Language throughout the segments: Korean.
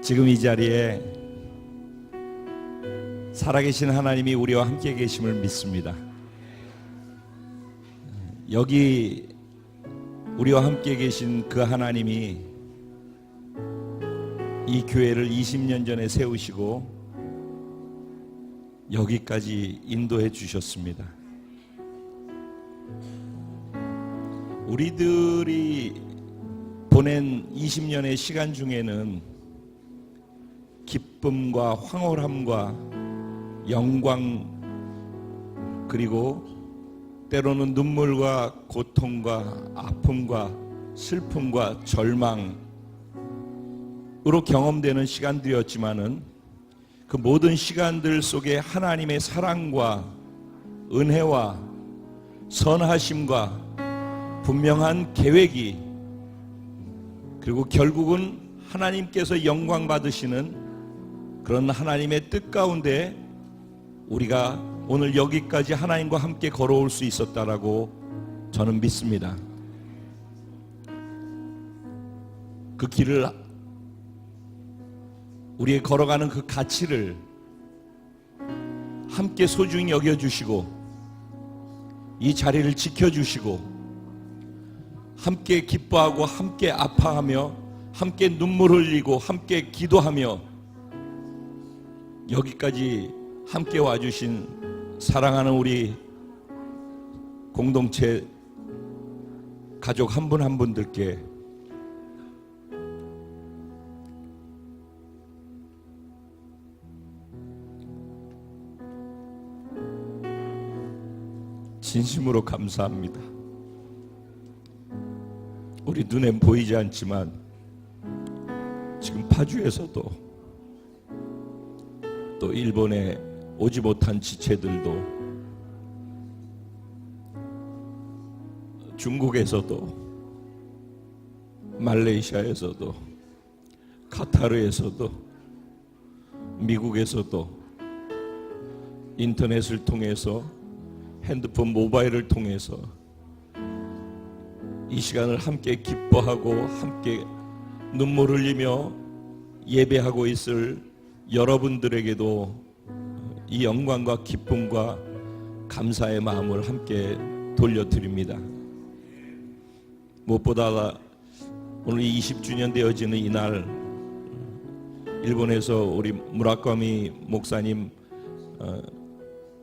지금 이 자리에 살아계신 하나님이 우리와 함께 계심을 믿습니다. 여기 우리와 함께 계신 그 하나님이 이 교회를 20년 전에 세우시고 여기까지 인도해 주셨습니다. 우리들이 보낸 20년의 시간 중에는 기쁨과 황홀함과 영광, 그리고 때로는 눈물과 고통과 아픔과 슬픔과 절망으로 경험되는 시간들이었지만은 그 모든 시간들 속에 하나님의 사랑과 은혜와 선하심과 분명한 계획이, 그리고 결국은 하나님께서 영광 받으시는 그런 하나님의 뜻 가운데 우리가 오늘 여기까지 하나님과 함께 걸어올 수 있었다라고 저는 믿습니다. 그 길을, 우리의 걸어가는 그 가치를 함께 소중히 여겨주시고 이 자리를 지켜주시고 함께 기뻐하고 함께 아파하며 함께 눈물 흘리고 함께 기도하며 여기까지 함께 와주신 사랑하는 우리 공동체 가족 한 분 한 분들께 진심으로 감사합니다. 우리 눈엔 보이지 않지만 지금 파주에서도 또 일본에 오지 못한 지체들도, 중국에서도, 말레이시아에서도, 카타르에서도, 미국에서도 인터넷을 통해서, 핸드폰 모바일을 통해서 이 시간을 함께 기뻐하고 함께 눈물 흘리며 예배하고 있을 여러분들에게도 이 영광과 기쁨과 감사의 마음을 함께 돌려드립니다. 무엇보다 오늘 20주년 되어지는 이날, 일본에서 우리 무라카미 목사님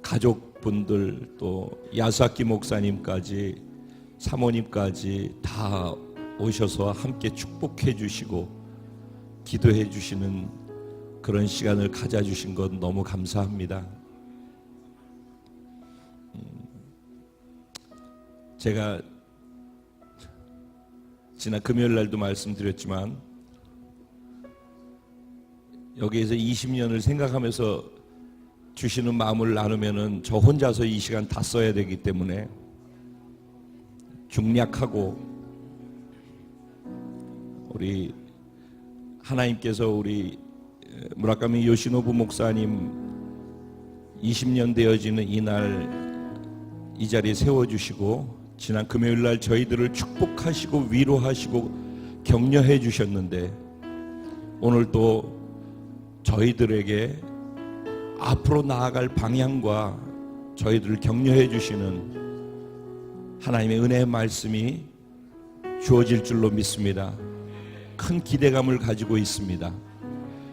가족분들, 또 야사키 목사님까지, 사모님까지 다 오셔서 함께 축복해 주시고 기도해 주시는 그런 시간을 가져주신 것 너무 감사합니다. 제가 지난 금요일 날도 말씀드렸지만 여기에서 20년을 생각하면서 주시는 마음을 나누면은 저 혼자서 이 시간 다 써야 되기 때문에 중략하고, 우리 하나님께서 우리 무라카미 요시노부 목사님 20년 되어지는 이날 이 자리에 세워주시고 지난 금요일날 저희들을 축복하시고 위로하시고 격려해 주셨는데, 오늘 또 저희들에게 앞으로 나아갈 방향과 저희들을 격려해 주시는 하나님의 은혜의 말씀이 주어질 줄로 믿습니다. 큰 기대감을 가지고 있습니다.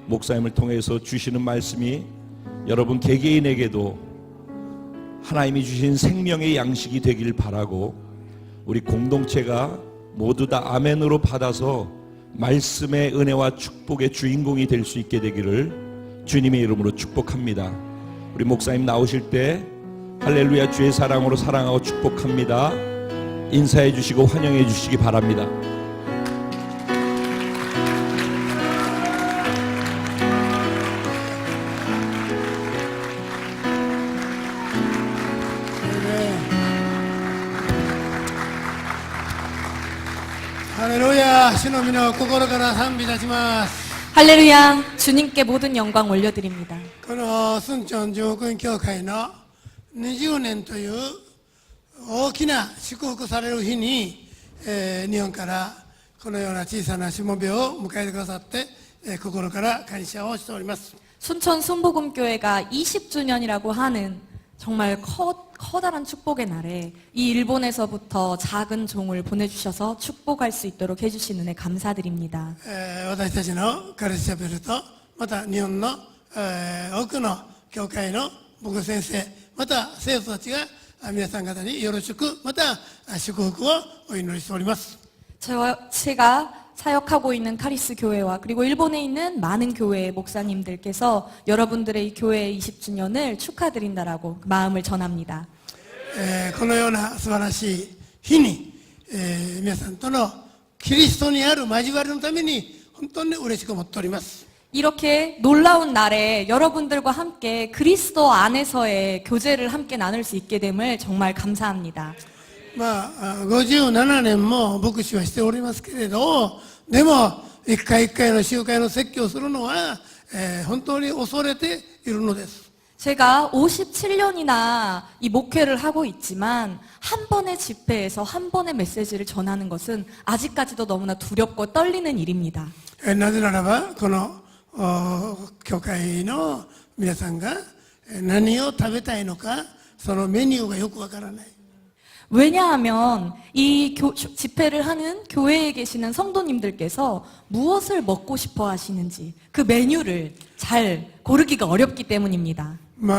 목사님을 통해서 주시는 말씀이 여러분 개개인에게도 하나님이 주신 생명의 양식이 되길 바라고, 우리 공동체가 모두 다 아멘으로 받아서 말씀의 은혜와 축복의 주인공이 될 수 있게 되기를 주님의 이름으로 축복합니다. 우리 목사님 나오실 때 할렐루야 주의 사랑으로 사랑하고 축복합니다. 인사해 주시고 환영해 주시기 바랍니다. 할렐루야, 신호민의 心から賛美いたします。 할렐루야, 주님께 모든 영광 올려드립니다. このスンチョン上君教会の20年という大きな祝福される日に、日本からこのような小さなしもべを迎えてくださって、心から感謝をしております。 순천 순복음교회가 20주년이라고 하는 정말 커다란 축복의 날에 이 일본에서부터 작은 종을 보내주셔서 축복할 수 있도록 해주신 은혜 감사드립니다. 私たちのカルチャベルとまた日本の多くの教会の牧師先生また生徒たちが皆さん方によろしくまた祝福をお祈りしております。 제가 사역하고 있는 카리스 교회와 그리고 일본에 있는 많은 교회 목사님들께서 여러분들의 이 교회 20주년을 축하드린다라고 마음을 전합니다. このような素晴らしい日に皆さんとのキリストにある交わりのために本当に嬉しく思っております。 이렇게 놀라운 날에 여러분들과 함께 그리스도 안에서의 교제를 함께 나눌 수 있게 됨을 정말 감사합니다. 57年も牧師はしておりますけれど、でも一回一回の集会の説教するのは、本当に恐れているのです。 제가 57년이나 이 목회를 하고 있지만 한 번의 집회에서 한 번의 메시지를 전하는 것은 아직까지도 너무나 두렵고 떨리는 일입니다. なぜならばこの教会の皆さんが何を食べたいのかそのメニューがよくわからない。 왜냐하면 이 집회를 하는 교회에 계시는 성도님들께서 무엇을 먹고 싶어 하시는지 그 메뉴를 잘 고르기가 어렵기 때문입니다. 昨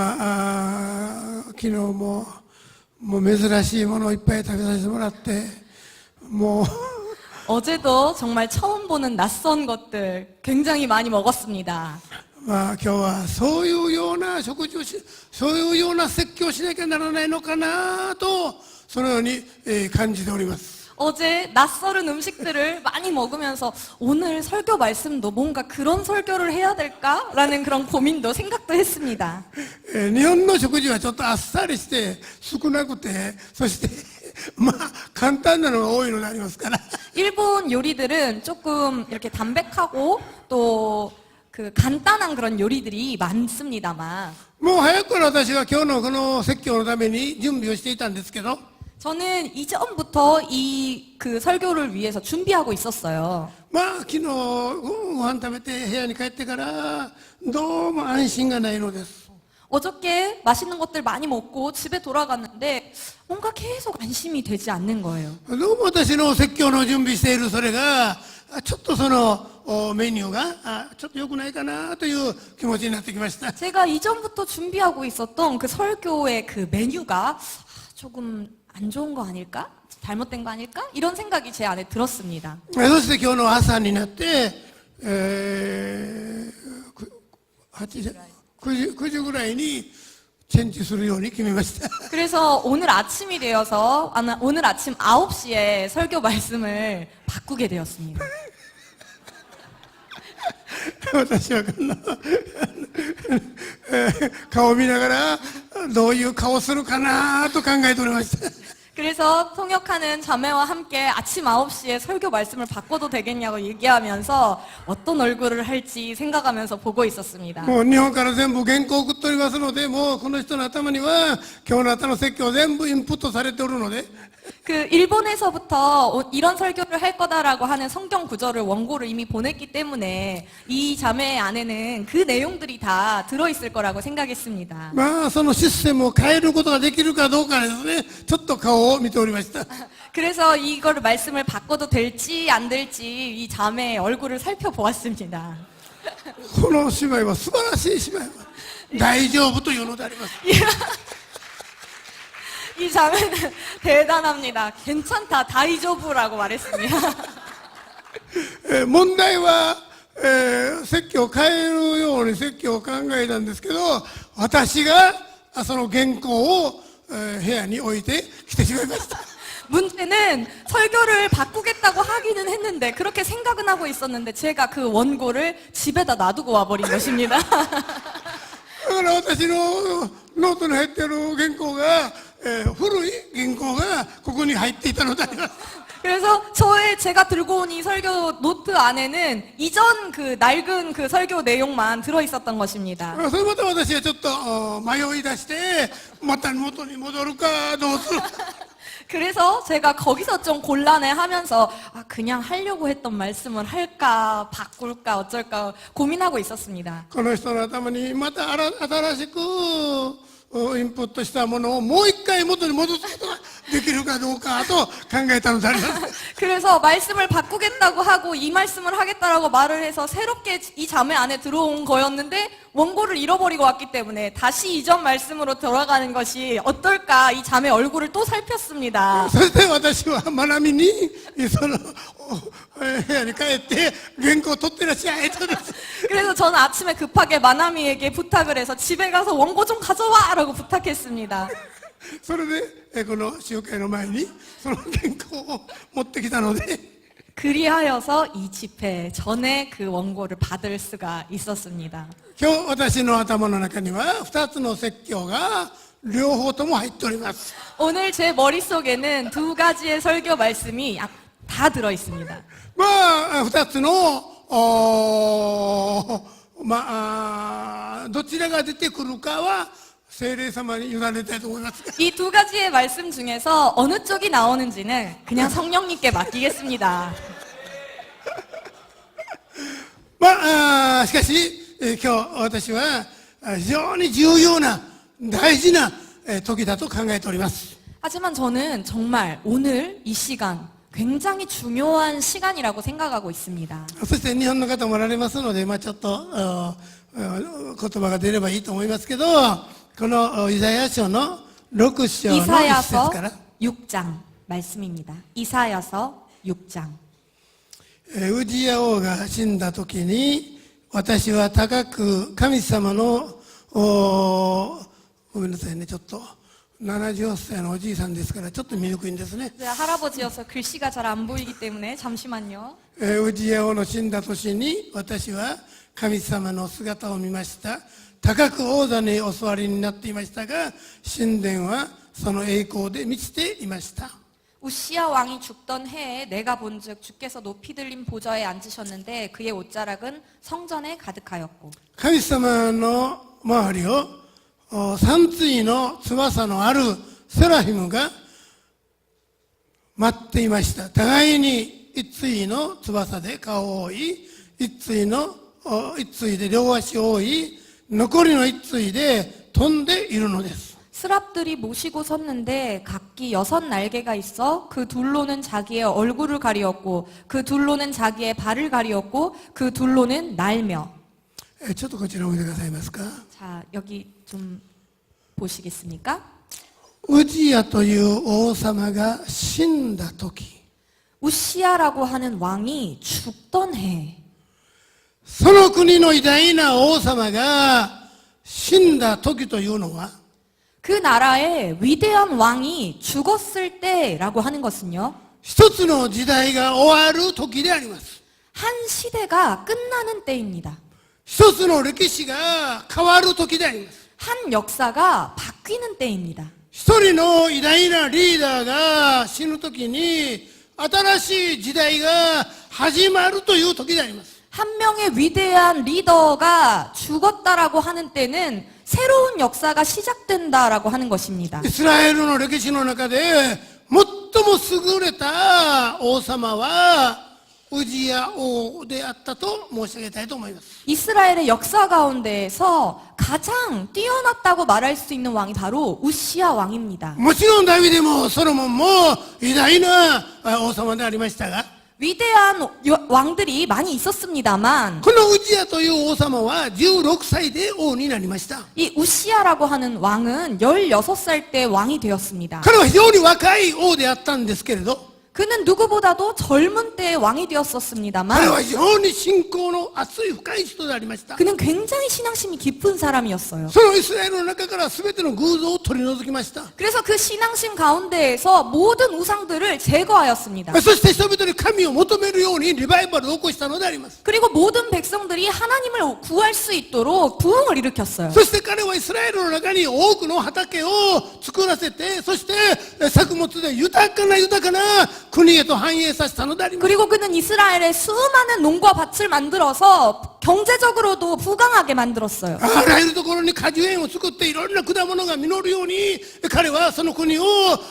日も珍しいものをいっぱい食べさせてもらってもう 어제도 정말 처음 보는 낯선 것들 굉장히 많이 먹었습니다. 今日はそういうような食事をそういうような説教をしなきゃならないのかなとそのように感じております。 어제 낯설은 음식들을 많이 먹으면서 오늘 설교 말씀도 뭔가 그런 설교를 해야 될까라는 그런 고민도 생각도 했습니다. 日本の食事はちょっとあっさりして少なくてそして簡単なのが多いのでありますから 일본 요리들은 조금 이렇게 담백하고 또 그 간단한 그런 요리들이 많습니다만 もう早くから私は今日のこの説教のために準備をしていたんですけど 저는 이전부터 이 그 설교를 위해서 준비하고 있었어요. 昨日ご飯食べて部屋に帰ってからどうも安心がないのです。 어저께 맛있는 것들 많이 먹고 집에 돌아갔는데 뭔가 계속 안심이 되지 않는 거예요. どうも私の説教の準備しているそれがちょっとそのメニューがちょっと良くないかなという気持ちになってきました。 제가 이전부터 준비하고 있었던 그 설교의 그 메뉴가 조금 안 좋은 거 아닐까? 잘못된 거 아닐까? 이런 생각이 제 안에 들었습니다. そして今日の朝になって9時ぐらいにチェンジするように決めました。 그래서 오늘 아침이 되어서 오늘 아침 9시에 설교 말씀을 바꾸게 되었습니다. 私はこの顔を見ながらどういう顔するかなと考えておりました。 그래서 통역하는 자매와 함께 아침 9시에 설교 말씀을 바꿔도 되겠냐고 얘기하면서 어떤 얼굴을 할지 생각하면서 보고 있었습니다. もう日本から全部原稿を送っておりますのでもうこの人の頭には今日の後の説教全部インプットされておるので 그 일본에서부터 이런 설교를 할 거다라고 하는 성경 구절을 원고를 이미 보냈기 때문에 이 자매 안에는 그 내용들이 다 들어있을 거라고 생각했습니다. そのシステムを変えることができるかどうかですねちょっと顔を見ておりました。 그래서 이거를 말씀을 바꿔도 될지 안 될지 이 자매의 얼굴을 살펴보았습니다. この芝居は素晴らしい芝居は大丈夫というのであります。 이 자매는 대단합니다. 괜찮다, 다이조부라고 말했습니다. 問題は説教を変えるように説教を考えたんですけど私がその原稿を部屋に置いてきてしまいました。 문제는 설교를 바꾸겠다고 하기는 했는데 그렇게 생각은 하고 있었는데 제가 그 원고를 집에다 놔두고 와버린 것입니다. だから私のノートに入っている原稿が古い原稿がここに入っていたのであります。 그래서 제가 들고 온 이 설교 노트 안에는 이전 그 낡은 그 설교 내용만 들어있었던 것입니다. それまた私はちょっと迷い出してまた元に戻るかどうするか 그래서 제가 거기서 좀 곤란해하면서 그냥 하려고 했던 말씀을 할까 바꿀까 어쩔까 고민하고 있었습니다. この人の頭にまた新しくインプットしたものをもう一回元に戻すことができるかどうかと考えたのであります。 그래서 말씀을 바꾸겠다고 하고 이 말씀을 하겠다라고 말을 해서 새롭게 이 자매 안에 들어온 거였는데 원고를 잃어버리고 왔기 때문에 다시 이전 말씀으로 돌아가는 것이 어떨까 이 자매 얼굴을 또 살폈습니다. そして私はまなみにその部屋に帰って原稿を取ってらっしゃいとです。 그래서 저는 아침에 급하게 마나미에게 부탁을 해서 집에 가서 원고 좀 가져와 라고 부탁했습니다. それでこの集会の前にその原稿を持ってきたので 그리하여서 이 집회 전에 그 원고를 받을 수가 있었습니다. 今日私の頭の中には2つの説教が両方とも入っております。 오늘 제 머릿속에는 두 가지의 설교 말씀이 다 들어 있습니다. まあ2つのどちらが出てくるかは聖霊様に委ねたいと思います。 이 두 가지의 말씀 중에서 어느 쪽이 나오는지는 그냥 성령님께 맡기겠습니다. しかし今日私は非常に重要な大事な時だと考えております。 하지만 저는 정말 오늘 이 시간 굉장히 중요한 시간이라고 생각하고 있습니다. そして日本の方もおられますので、ちょっと言葉が出ればいいと思いますけど、このイザヤ書の6章の1節から 6장 말씀입니다. 이사야서 6장. ウジヤ王が死んだ時に、私は高く神様のごめんなさいね、ちょっと78歳のおじいさんですからちょっと見にくいんですね。 할아버지여서 글씨가 잘 안 보이기 때문에 잠시만요. ウジヤ王の死んだ年に私は神様の姿を見ました。高く王座にお座りになっていましたが、神殿はその栄光で満ちていました。 우시야 왕이 죽던 해에 내가 본즉 주께서 높이 들린 보좌에 앉으셨는데 그의 옷자락은 성전에 가득하였고 神様の周りを三対の翼のあるセラフィムが待っていました。互いに一対の翼で顔を覆い、一対で両足を覆い、残りの一対で飛んでいるのです。 스랍들이 모시고 섰는데 각기 6날개가 있어 그 둘로는 자기의 얼굴을 가리었고 그 둘로는 자기의 발을 가리었고 그 둘로는 날며 ちょっとこちらを見てくださいますか。 자 여기 좀 보시겠습니까? ウジヤという王様が死んだ時、 우시야라고 하는 왕이 죽던 해 その国の偉大な王様が死んだ時というのは、 그 나라의 위대한 왕이 죽었을 때라고 하는 것은요 一つの時代が終わる時であります。 한 시대가 끝나는 때입니다. 一つの歴史が変わる時であります。 한 역사가 바뀌는 때입니다. 一人の偉大なリーダーが死ぬ時に新しい時代が始まるという時であります。 한 명의 위대한 리더가 죽었다라고 하는 때는 새로운 역사가 시작된다라고 하는 것입니다. イスラエルの歴史の中で最も優れた王様はウジヤ王であったと申し上げたいと思います。 이스라엘의 역사 가운데에서 가장 뛰어났다고 말할 수 있는 왕이 바로 우시야 왕입니다. もちろんダビデもソロモンも偉大な王様でありましたが、 위대한 왕들이 많이 있었습니다만 このウジヤという王様は16歳で王になりました。 이 우시야라고 하는 왕은 16살 때 왕이 되었습니다. 彼は非常に若い王であったんですけれど、 그는 누구보다도 젊은 때에 왕이 彼 되었었습니다만 は非常に信仰の熱い深い人でありました。 그는 굉장히 신앙심이 깊은 사람이었어요. そのイスラエルの中から全ての偶像を取り除きました。 그래서 그 신앙심 가운데에서 모든 우상들을 제거하였습니다. そして人々に神を求めるようにリバイバルを起こしたのであります。 그리고 모든 백성들이 하나님을 구할 수 있도록 부흥을 일으켰어요. そして彼はイスラエルの中に多くの畑を作らせて、そして作物で豊かな国へと繁栄させたのであります。 그리고 그는 이스라엘에 수많은 농과 밭을 만들어서 경제적으로도 부강하게 만들었어요. あらゆるところに果樹園を作っていろんな果物が実るように彼はその国を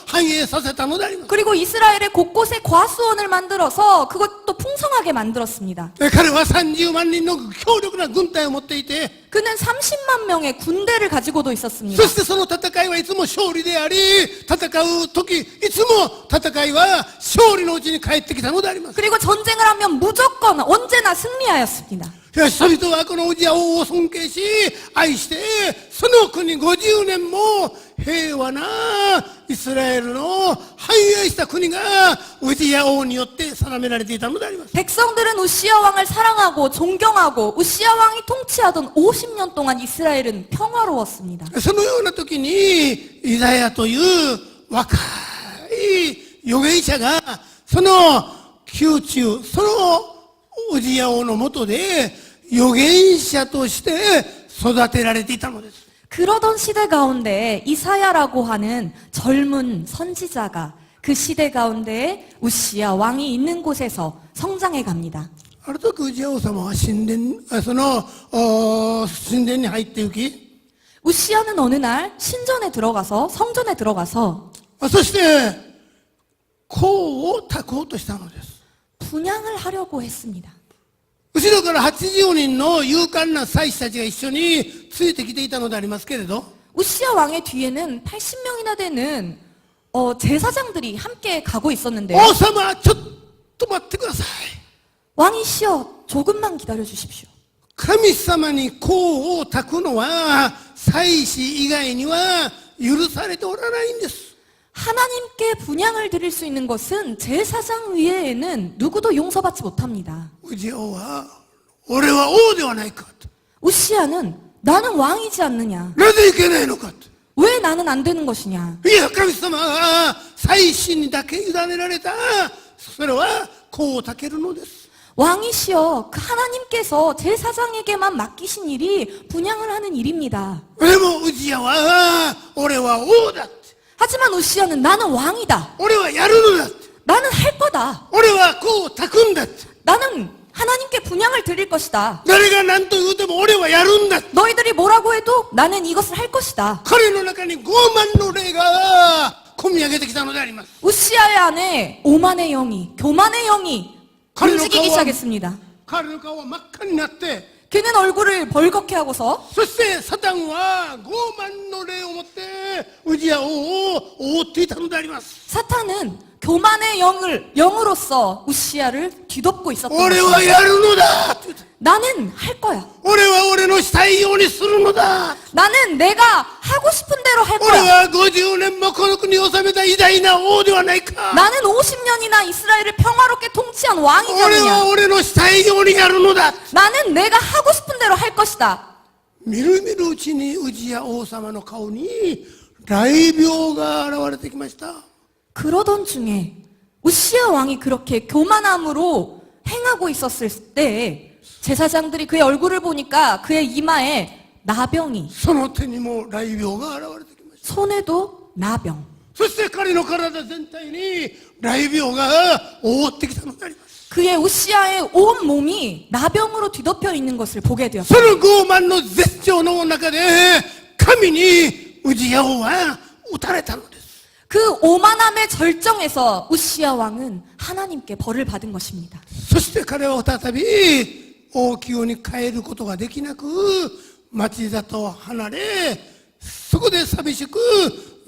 繁栄させたのであります。 그리고 이스라엘의 곳곳에 과수원을 만들어서 그것도 풍성하게 만들었습니다. 彼は30万人の強力な軍隊を持っていて 그는 30만 명의 군대를 가지고도 있었습니다. そしてその戦いはいつも勝利であり戦う時いつも戦いは勝利のうちに帰ってきたのであります。 그리고 전쟁을 하면 무조건 언제나 승리하였습니다. しかし人々はこのウジア王を尊敬し愛してその国50年も平和なイスラエルの繁栄した国がウジア王によって定められていたのであります。 백성들은 우시아 왕을 사랑하고 존경하고 우시아 왕이 통치하던 50년 동안 이스라엘은 평화로웠습니다. そのような時にイザヤという若い預言者がその宮中そのウジヤ王の下で預言者として育てられていたのです。 그러던 시대 가운데 이사야라고 하는 젊은 선지자가 그 시대 가운데 우시아 왕이 있는 곳에서 성장해 갑니다. ある時ウジヤ王様は神殿に入って行き 우시아는 어느 날 신전에 들어가서 성전에 들어가서 そして香を焚こうとしたのです。 분향을 하려고 했습니다. 後ろから80人の勇敢な祭司たちが一緒についてきていたのでありますけれど 우시아 왕의 뒤에는 80명이나 되는 제사장들이 함께 가고 있었는데요. 王様ちょっと待ってください。 왕이시여 조금만 기다려 주십시오. 神様に香を焚くのは祭司以外には許されておらないんです。 하나님께 분향을 드릴 수 있는 것은 제사장 외에는 누구도 용서받지 못합니다. ウジヤ王は俺は王ではないかと 우시아는 나는 왕이지 않느냐? なぜいけないのかと 왜 나는 안 되는 것이냐? いや神様が祭司にだけ委ねられたそれは香を焚けるのです。 왕이시여 그 하나님께서 제사장에게만 맡기신 일이 분향을 하는 일입니다. でもウジヤは俺は王だ 하지만 우시아는 나는 왕이다. 俺はやるのだ 나는 할 거다. 俺は香を焚くんだ 나는 하나님께 분향을 드릴 것이다. 誰が何と言うても俺はやるんだ 너희들이 뭐라고 해도 나는 이것을 할 것이다. 彼の中に傲慢の霊が込み上げてきたのであります。 우시아의 안에 오만의 영이, 교만의 영이 움직이기 시작했습니다. 彼の顔は真っ赤になって 그는 얼굴을 벌겋게 하고서 そしてサタンは傲慢の霊を持ってウジヤ王を覆っていたのであります。 사탄은 교만의 영으로서 우시아를 뒤덮고 있었던 俺は 것입니다. やるのだって言って 나는 할 거야. 俺は俺のしたいようにするのだ 나는 내가 하고 싶은 대로 할 俺 거야. は50年もこの国を治めた偉大な王ではないか 나는 50년이나 이스라엘을 평화롭게 통치한 왕이지 俺は 않느냐. 俺のしたいようにやるのだ 나는 내가 하고 싶은 대로 할 것이다. みるみるうちにウジヤ王様の顔に雷病が現れてきました。 그러던 중에 우시아 왕이 그렇게 교만함으로 행하고 있었을 때 제사장들이 그의 얼굴을 보니까 그의 이마에 나병이 その手にも雷病が現れてきました。 손에도 나병 そして彼の体全体に雷病が覆ってきたのであります。 그의 우시아의 온 몸이 나병으로 뒤덮여 있는 것을 보게 そ 되었습니다. の傲慢の絶頂の中で神にウジヤ王は撃たれたのです。 그 오만함의 절정에서 우시아 왕은 하나님께 벌을 받은 것입니다. そして彼は再び王宮に帰ることができなく町里を離れそこで寂しく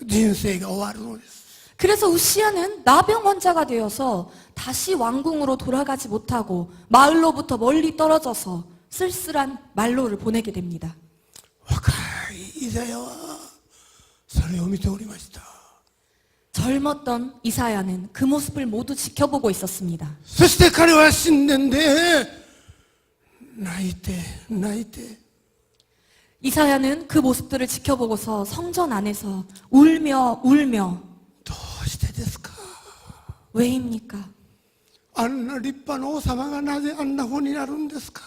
人生が終わるのです。 그래서 우시아는 나병 환자가 되어서 다시 왕궁으로 돌아가지 못하고 마을로부터 멀리 떨어져서 쓸쓸한 말로를 보내게 됩니다. 若いイザヤはそれを見ておりました。 젊었던 이사야는 그 모습을 모두 지켜보고 있었습니다. そして彼は神殿で泣いて 이사야는 그 모습들을 지켜보고서 성전 안에서 울며 どうしてですか 왜입니까? あんな立派な王様がなぜあんな風になるんですか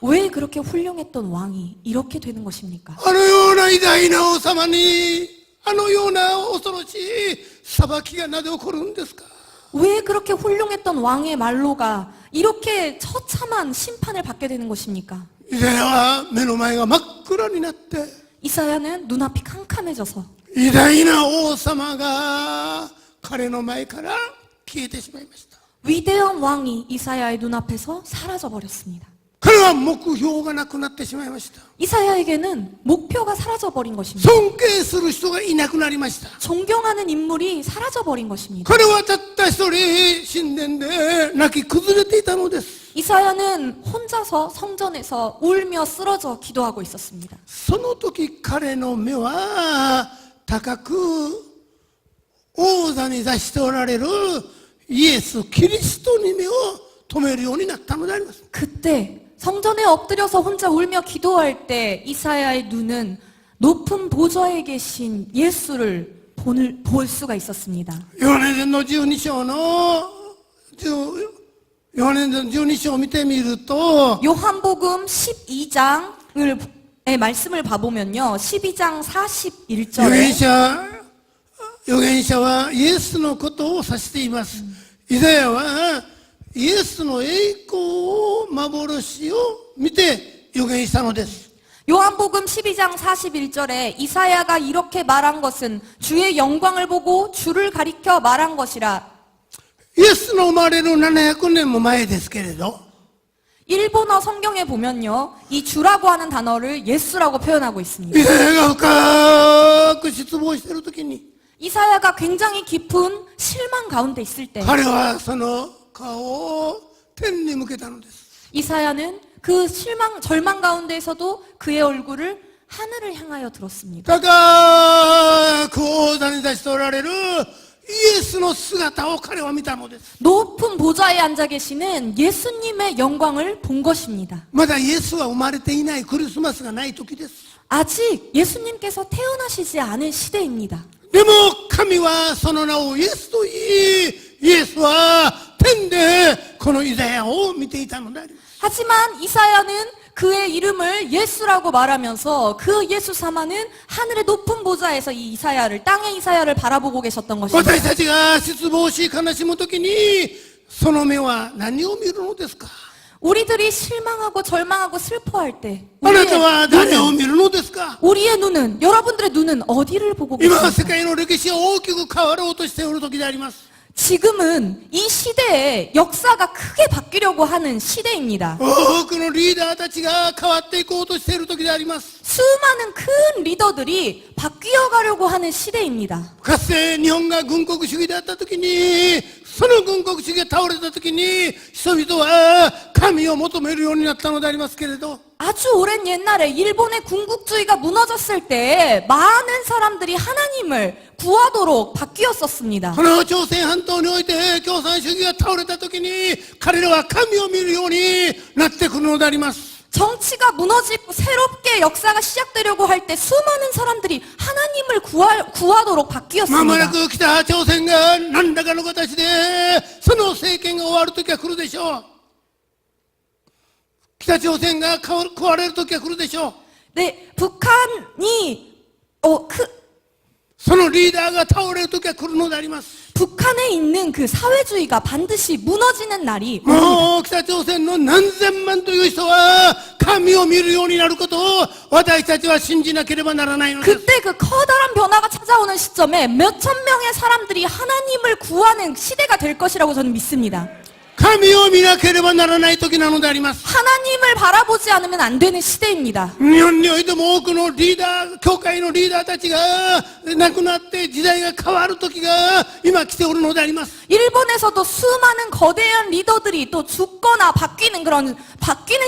왜 그렇게 훌륭했던 왕이 이렇게 되는 것입니까? あのような偉大な王様にあのような恐ろしい裁きがなぜ起こるんですか 왜 그렇게 훌륭했던 왕의 말로가 이렇게 처참한 심판을 받게 되는 것입니까? イザヤは目の前が真っ暗になって、 이사야는 눈앞이 캄캄해져서 偉大な王様が彼の前から消えてしまいました。 위대한 왕이 이사야의 눈앞에서 사라져 버렸습니다. 彼は目標がなくなってしまいました。 이사야에게는 목표가 사라져 버린 것입니다. 尊敬する人がいなくなりました。 존경하는 인물이 사라져 버린 것입니다. 彼はたった一人神殿で泣き崩れていたのです。 이사야는 혼자서 성전에서 울며 쓰러져 기도하고 있었습니다. その時彼の目は高く王座に座しておられるイエス・キリストに目を留めるようになったのであります。 그때 성전에 엎드려서 혼자 울며 기도할 때 이사야의 눈은 높은 보좌에 계신 예수를 볼 수가 있었습니다. ヨハネ伝の12章のヨハネ伝の12章を見てみると、 요한복음 12장의 말씀을 봐보면요. 12장 41절에 預言者はイエスのことを指しています。イザヤはイエスの栄光を幻を見て預言したのです。 요한복음 12장 41절에 이사야가 이렇게 말한 것은 주의 영광을 보고 주를 가리켜 말한 것이라. イエスの生まれる700年も前ですけれど、 일본어 성경에 보면요. 이 주라고 하는 단어를 예수라고 표현하고 있습니다. イザヤが深く失望している時に、 이사야가 굉장히 깊은 실망 가운데 있을 때 彼はその顔を天に向けたのです。 이사야는 그 절망 가운데에서도 그의 얼굴을 하늘을 향하여 들었습니다. 高く王座に座しておられるイエスの姿を彼は見たのです。 높은 보좌에 앉아 계시는 예수님의 영광을 본 것입니다. まだイエスは生まれていない、クリスマスがない時です。 아직 예수님께서 태어나시지 않은 시대입니다. でも神はその名をイエスと言い、イエスは天でこのイザヤを見ていたのであります。 하지만 이사야는 그의 이름을 예수라고 말하면서 그 예수 사마는 하늘의 높은 보좌에서 이 이사야를, 땅의 이사야를 바라보고 계셨던 것입니다. 私たちが失望し悲しむ時にその目は何を見るのですか？ 우리들이 실망하고 절망하고 슬퍼할 때 あなたは誰を見るのですか？ 우리의 눈은, 여러분들의 눈은 어디를 보고 今世 계십니까? 界の歴史が大きく変わろうとしている時であります。 지금은 이 시대에 역사가 크게 바뀌려고 하는 시대입니다. 多くのリーダーたちが変わっていこうとしている時であります。 수많은 큰 리더들이 바뀌어 가려고 하는 시대입니다. かつて日本が軍国主義であった時に、その軍国主義が倒れた時に人々は神を求めるようになったのでありますけれど、 아주 오랜 옛날에 일본의 군국주의가 무너졌을 때 많은 사람들이 하나님을 구하도록 바뀌었었습니다. この朝鮮半島において共産主義が倒れた時に彼らは神を見るようになってくるのであります。 정치가 무너지고 새롭게 역사가 시작되려고 할 때 수많은 사람들이 하나님을 구하도록 まもな 바뀌었습니다. く北朝鮮が何らかの形でその政権が終わる時が来るでしょう。北朝鮮が壊れる時が来るでしょう。 네, 북한이 그 そのリーダーが倒れる時が来るのであります。 북한에 있는 그 사회주의가 반드시 무너지는 날이 옵니다. もう北朝鮮の何千万という人は神を見るようになることを私たちは信じなければならないのです。 그때 그 커다란 변화가 찾아오는 시점에 몇천 명의 사람들이 하나님을 구하는 시대가 될 것이라고 저는 믿습니다. 神を見なければならない時なのであります。 하나님을 바라보지 않으면 안 되는 시대입니다. 日本においても多くのリーダー、教会のリーダーたちが亡くなって時代が変わる時が今来ておるのであります。 일본에서도 수많은 거대한 리더들이 또 죽거나 바뀌는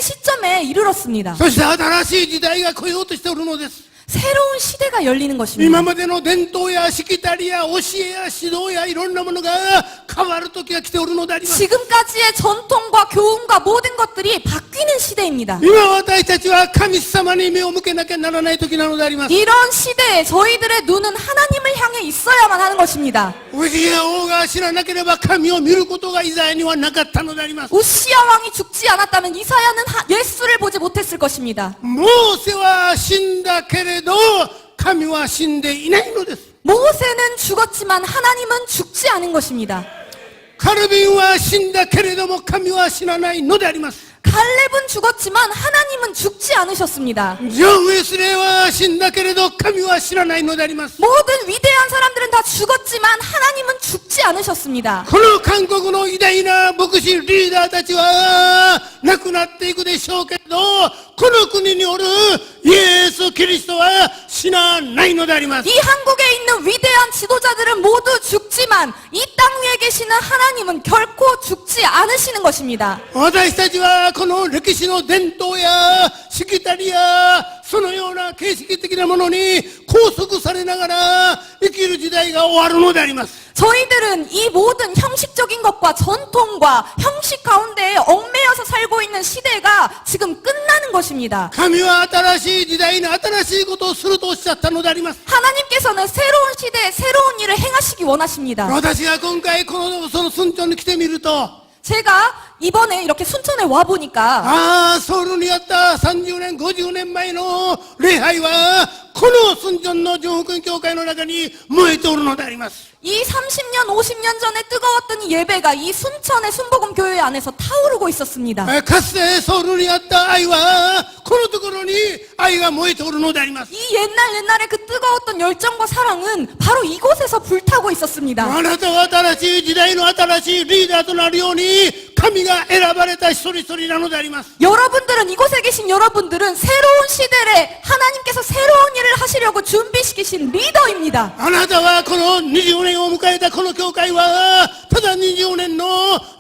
시점에 이르렀습니다. そして新しい時代が来ようとしておるのです。 새로운 시대가 열리는 것입니다. 今までの伝統やしきたりや教えや指導やいろんなものが変わる時が来ておるのであります。 지금까지의 전통과 교훈과 모든 것들이 바뀌는 시대입니다. 今私たちは神様に目を向けなきゃならない時なのであります。 이런 시대에 저희들의 눈은 하나님을 향해 있어야만 하는 것입니다. ウジヤ王が死ななければ神を見ることがイザヤにはなかったのであります。 우시야 왕이 죽지 않았다면 이사야는 예수를 보지 못했을 것입니다. モーセは死んだけれど神は死んでいないのです。 모세는 죽었지만 하나님은 죽지 않은 것입니다.カルビンは死んだけれども神は死なないのであります。 갈렙은 죽었지만 하나님은 죽지 않으셨습니다. ジョン・ウェスレーは死んだけれど神は死なないのであります。 모든 위대한 사람들은 다 죽었지만 하나님은 죽지 않으셨습니다. この韓国の偉大な牧師リーダーたちは亡くなっていくでしょうけれど、この国におるイエス・キリストは死なないのであります。 이 한국에 있는 위대한 지도자들은 모두 죽지만 이 땅 위에 계시는 하나님은 결코 죽지 않으시는 것입니다. 私たちはこの歴史の伝統やしきたりやそのような形式的なものに拘束されながら生きる時代が終わるのであります。 저희들은 이 모든 형식적인 것과 전통과 형식 가운데 얽매여서 살고 있는 시대가 지금 끝나는 것입니다. 神は新しい時代に新しいことをするとおっしゃったのであります。 하나님께서는 새로운 시대에 새로운 일을 행하시기 원하십니다. 私が今回その순천に来てみると 제가 이번에 이렇게 순천에 와 보니까 ああソウルにあった30年50年前の礼拝はこの순천の上福音教会の中に燃えておるのであります。 이 30년, 50년 전에 뜨거웠던 이 예배가 이 순천의 순복음 교회 안에서 타오르고 있었습니다. かつてソウルにあった愛はこのところに愛が燃えておるのであります。 이 옛날에 그 뜨거웠던 열정과 사랑은 바로 이곳에서 불타고 있었습니다. あなたは新しい時代の新しいリーダーとなるように神が選ばれた一人一人なのであります。 여러분들은 이곳에 계신 여러분들은 새로운 시대에 하나님께서 새로운 일을 하시려고 준비시키신 리더입니다. あなたはこの20年を迎えたこの教会はただ20年の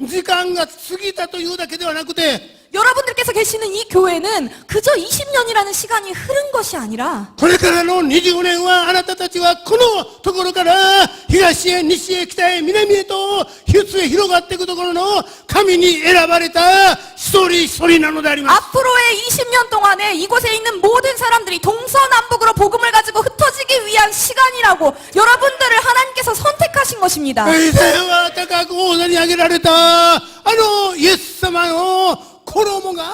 時間が過ぎたというだけではなくて 여러분들께서 계시는 이 교회는 그저 20년이라는 시간이 흐른 것이 아니라 これからの20年はあなたたちはこのところから東へ西へ北へ南へと広へ広がっていくところの神に選ばれた一人一人なのであります。 앞으로의 20년 동안에 이곳에 있는 모든 사람들이 동서남북으로 복음을 가지고 흩어지기 위한 시간이라고 여러분들을 하나님께서 선택하신 것입니다. イザヤは高く王座に上げられたあのイエス様の衣が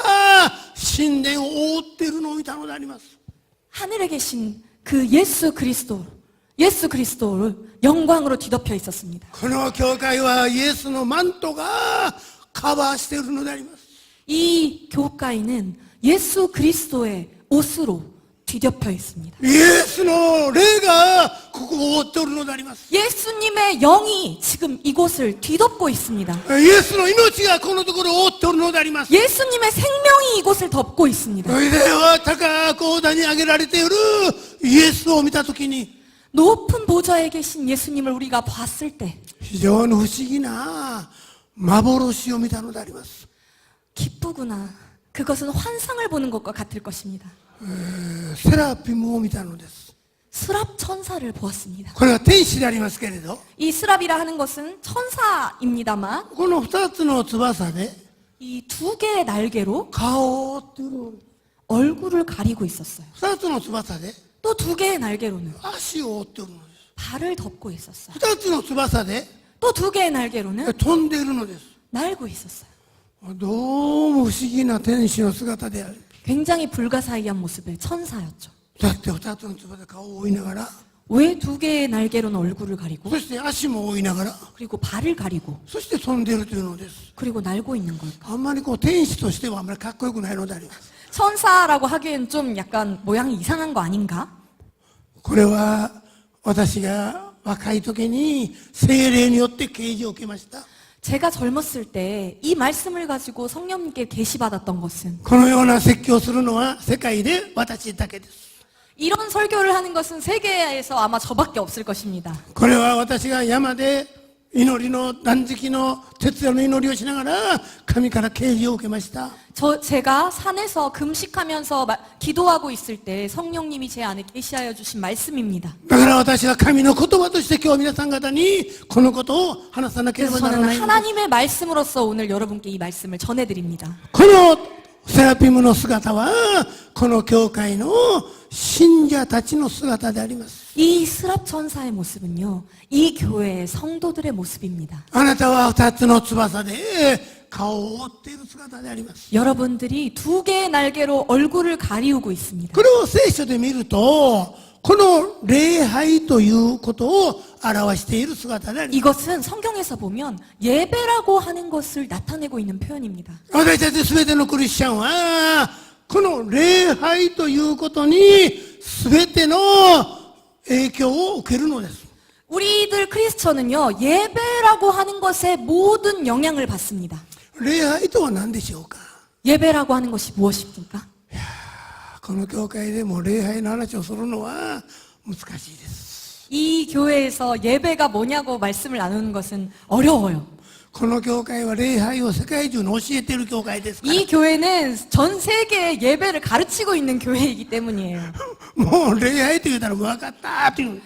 神殿を覆っているのを見たのであります。 하늘에 계신 그 예수 그리스도를 영광으로 뒤덮여 있었습니다. この教会はイエスのマントがカバーしているのであります。 이 교회는 예수 그리스도의 옷으로 뒤덮여 있습니다. イエスの霊がここを覆っておるのであります。 예수님의 영이 지금 이곳을 뒤덮고 있습니다. イエスの命がこのところを覆っておるのであります。 예수님의 생명이 이곳을 덮고 있습니다. イザヤは高く王座に上げられているイエスを見たときに 높은 보좌에 계신 예수님을 우리가 봤을 때 非常に不思議な幻を見たのであります。 기쁘구나. 그것은 환상을 보는 것과 같을 것입니다. セラピムを見たのです。 스랍 천사를 보았습니다. これは天使でありますけれど 이 스랍이라 하는 것은 천사입니다만 この2つの翼で 이 두 개의 날개로 顔を覆っている 얼굴을 가리고 있었어요. 2つの翼で 또 두 개의 날개로는 足を覆っているのです。 발을 덮고 있었어요. 2つの翼で 또 두 개의 날개로는 飛んでいるのです。 날고 있었어요. どうも不思議な天使の姿である。 굉장히 불가사의한 모습의 천사였죠. だって2つの翼で顔を覆いながら 왜 두 개의 날개로는 얼굴을 가리고 そして足も覆いながら 그리고 발을 가리고 そして飛んでいるというのです。 그리고 날고 있는 걸까? あんまり天使としてはあんまりかっこよくないのであります。 천사라고 하기엔 좀 약간 모양이 이상한 거 아닌가? これは私が若い時に聖霊によって啓示を受けました。 제가 젊었을 때 이 말씀을 가지고 성령님께 계시받았던 것은 このような説教をするのは世界で私だけです。 이런 설교를 하는 것은 세계에서 아마 저밖에 없을 것입니다. これは私が山で祈りの断食の徹夜の祈りをしながら神から啓示を受けました。 제가 산에서 금식하면서 기도하고 있을 때 성령님이 제 안에 계시하여 주신 말씀입니다. だから私は神の言葉として今日皆さん方にこのことを話さなけれ 그래서 ばなら 저는 ない。 하나님의 말씀으로서 오늘 여러분께 이 말씀을 전해드립니다. このセラピムの姿はこの教会の信者たちの姿であります。 이 스랍 천사의 모습은요, 이 교회의 성도들의 모습입니다. あなたは2つの翼で顔を覆っている姿であります。 여러분들이 두 개의 날개로 얼굴을 가리우고 있습니다. これを聖書で見るとこの礼拝ということを表している姿であります。 이것은 성경에서 보면 예배라고 하는 것을 나타내고 있는 표현입니다. 私たちすべてのクリスチャンはこの礼拝ということにすべての影響を受けるのです。 우리들 크리스천은요, 예배라고 하는 것에 모든 영향을 받습니다. 礼拝とは何でしょうか。 예배라고 하는 것이 무엇입니까? この教会でも礼拝の話をするのは難しいです。 이 교회에서 예배가 뭐냐고 말씀을 나누는 것은 어려워요. この教会は礼拝を世界中に教えている教会ですから 이 교회는 전 세계에 예배를 가르치고 있는 교회이기 때문이에요. もう礼拝と言うたらもう分かったっていう。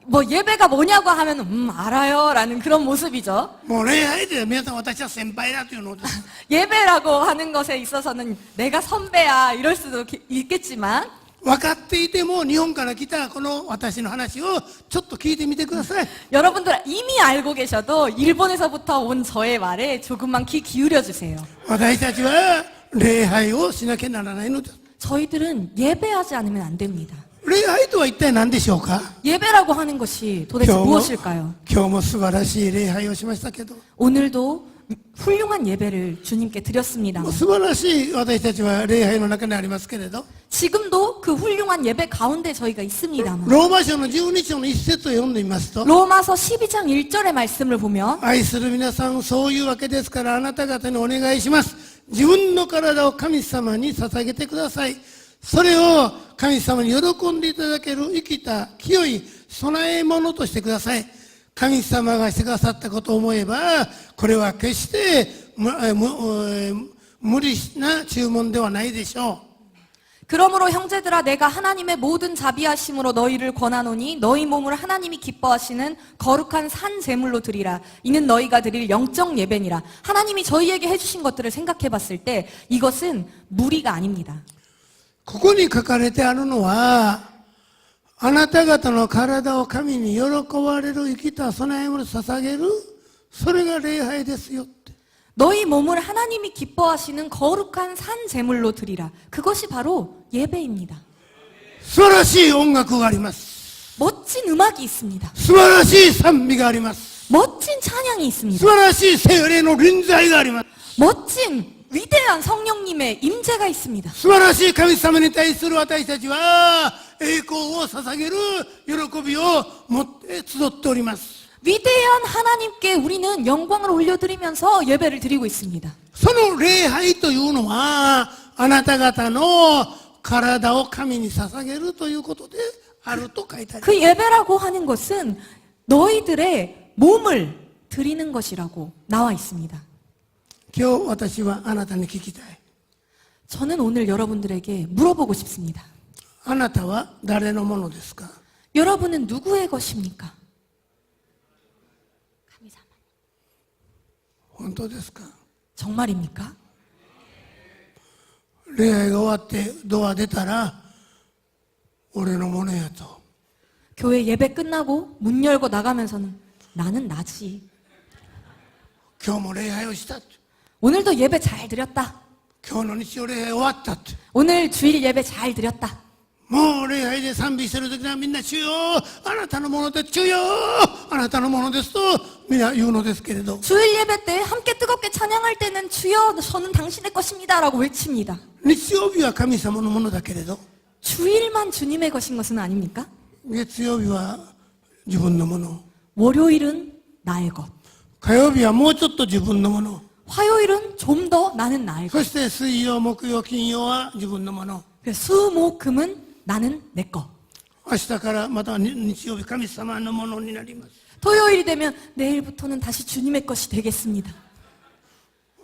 뭐 예배가 뭐냐고 하면 알아요 라는 그런 모습이죠. もう礼拝で皆さん私は先輩だというのです。 예배라고 하는 것에 있어서는 내가 선배야 이럴 수도 있겠지만 分かっていても日本から来たこの私の話をちょっと聞いてみてください。 여러분들 이미 알고 계셔도 일본에서부터 온 저의 말에 조금만 귀 기울여 주세요. 私たちは礼拝をしなきゃならないのです。 저희들은 예배하지 않으면 안 됩니다. 礼拝とは一体何でしょうか。 예배라고 하는 것이 도대체 무엇일까요? 今日も素晴らしい礼拝をしましたけど、 오늘도 훌륭한 예배를 주님께 드렸습니다. 素晴らしい私たちは礼拝の中にありますけれど、 지금도 그 훌륭한 예배 가운데 저희가 있습니다만 ローマ書の12章の一節を読んでみますと、 로마서 12장 1절의 말씀을 보면 愛する皆さん、そういうわけですからあなた方にお願いします。自分の体を神様に捧げてください。それを神様に喜んでいただける生きた清い供え物としてください。神様がしてくださったことを思えば、これは決して無理な注文ではないでしょう。 그러므로 형제들아 내가 하나님의 모든 자비하심으로 너희를 권하노니 너희 몸을 하나님이 기뻐하시는 거룩한 산 제물로 드리라. 이는 너희가 드릴 영적 예배니라. 하나님이 저희에게 해주신 것들을 생각해 봤을 때 이것은 무리가 아닙니다. ここに書かれてあるのは、あなた方の体を神に喜ばれる生きた供え物を捧げる、それが礼拝ですよって。 너희 몸을 하나님이 기뻐하시는 거룩한 산 제물로 드리라. 그것이 바로 예배입니다. 素晴らしい音楽があります。 멋진 음악이 있습니다. 素晴らしい賛美があります。 멋진 찬양이 있습니다. 素晴らしい聖霊の臨在があります。 멋진 위대한 성령님의 임재가 있습니다. 素晴らしい神様に対する私たちは栄光を捧げる喜びを持って集っております。 위대한 하나님께 우리는 영광을 올려드리면서 예배를 드리고 있습니다. その礼拝というのはあなた方の体を神に捧げるということであると書いてあります。 그 예배라고 하는 것은 너희들의 몸을 드리는 것이라고 나와 있습니다. 今日私はあなたに聞きたい。 저는 오늘 여러분들에게 물어보고 싶습니다. あなたは誰のものですか。 여러분은 누구의 것입니까? 本当ですか。 정말입니까? 礼拝が終わってドア出たら俺のものやと。 교회 예배 끝나고 문 열고 나가면서는 나는 나지. 今日も礼拝をしたって。 오늘도 예배 잘 드렸다. 今日の日曜礼拝終わったって。 오늘 주일 예배 잘 드렸다. もう礼拝で賛美してる時にはみんな主よあなたのものです、主よあなたのものですとみんな言うのですけれど、 주일 예배 때 함께 뜨겁게 찬양할 때는 주여 저는 당신의 것입니다 라고 외칩니다. 日曜日は神様のものだけれど 주일만 주님의 것인 것은 아닙니까? 月曜日は自分のもの、 월요일은 나의 것. 火曜日はもうちょっと自分のもの、 화요일은 좀 더 나는 나의 것. そして水曜木曜金曜は自分のもの、 수, 목, 금은 나는 내 것. 明日からまた日曜日神様のものになります。 토요일이 되면 내일부터는 다시 주님의 것이 되겠습니다.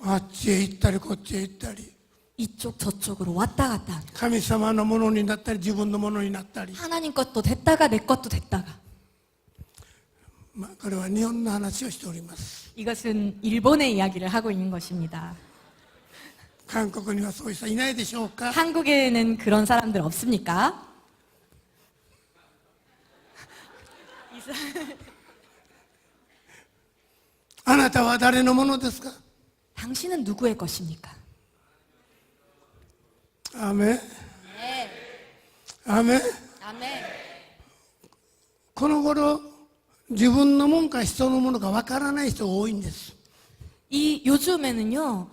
あっちへ行ったりこっちへ行ったり 이쪽 저쪽으로 왔다 갔다 하는. 神様のものになったり自分のものになったり、 하나님 것도 됐다가 내 것도 됐다가. これは日本の話をしております。 이것은 일본의 이야기를 하고 있는 것입니다. 韓国にはそういう人いないでしょうか。 한국에는 그런 사람들 없습니까? あなたは誰のものですか。 당신은 누구의 것입니까? アーメン。アーメン。 아멘. この頃自分のもんか人のものかわからない人が多いんです。 이 요즘에는요,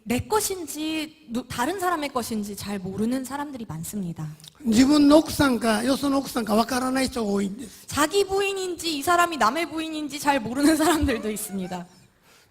내 것인지 다른 사람의 것인지 잘 모르는 사람들이 많습니다. 自分の奥さんかよその奥さんかわからない人が多いんです。 자기 부인인지 이 사람이 남의 부인인지 잘 모르는 사람들도 있습니다.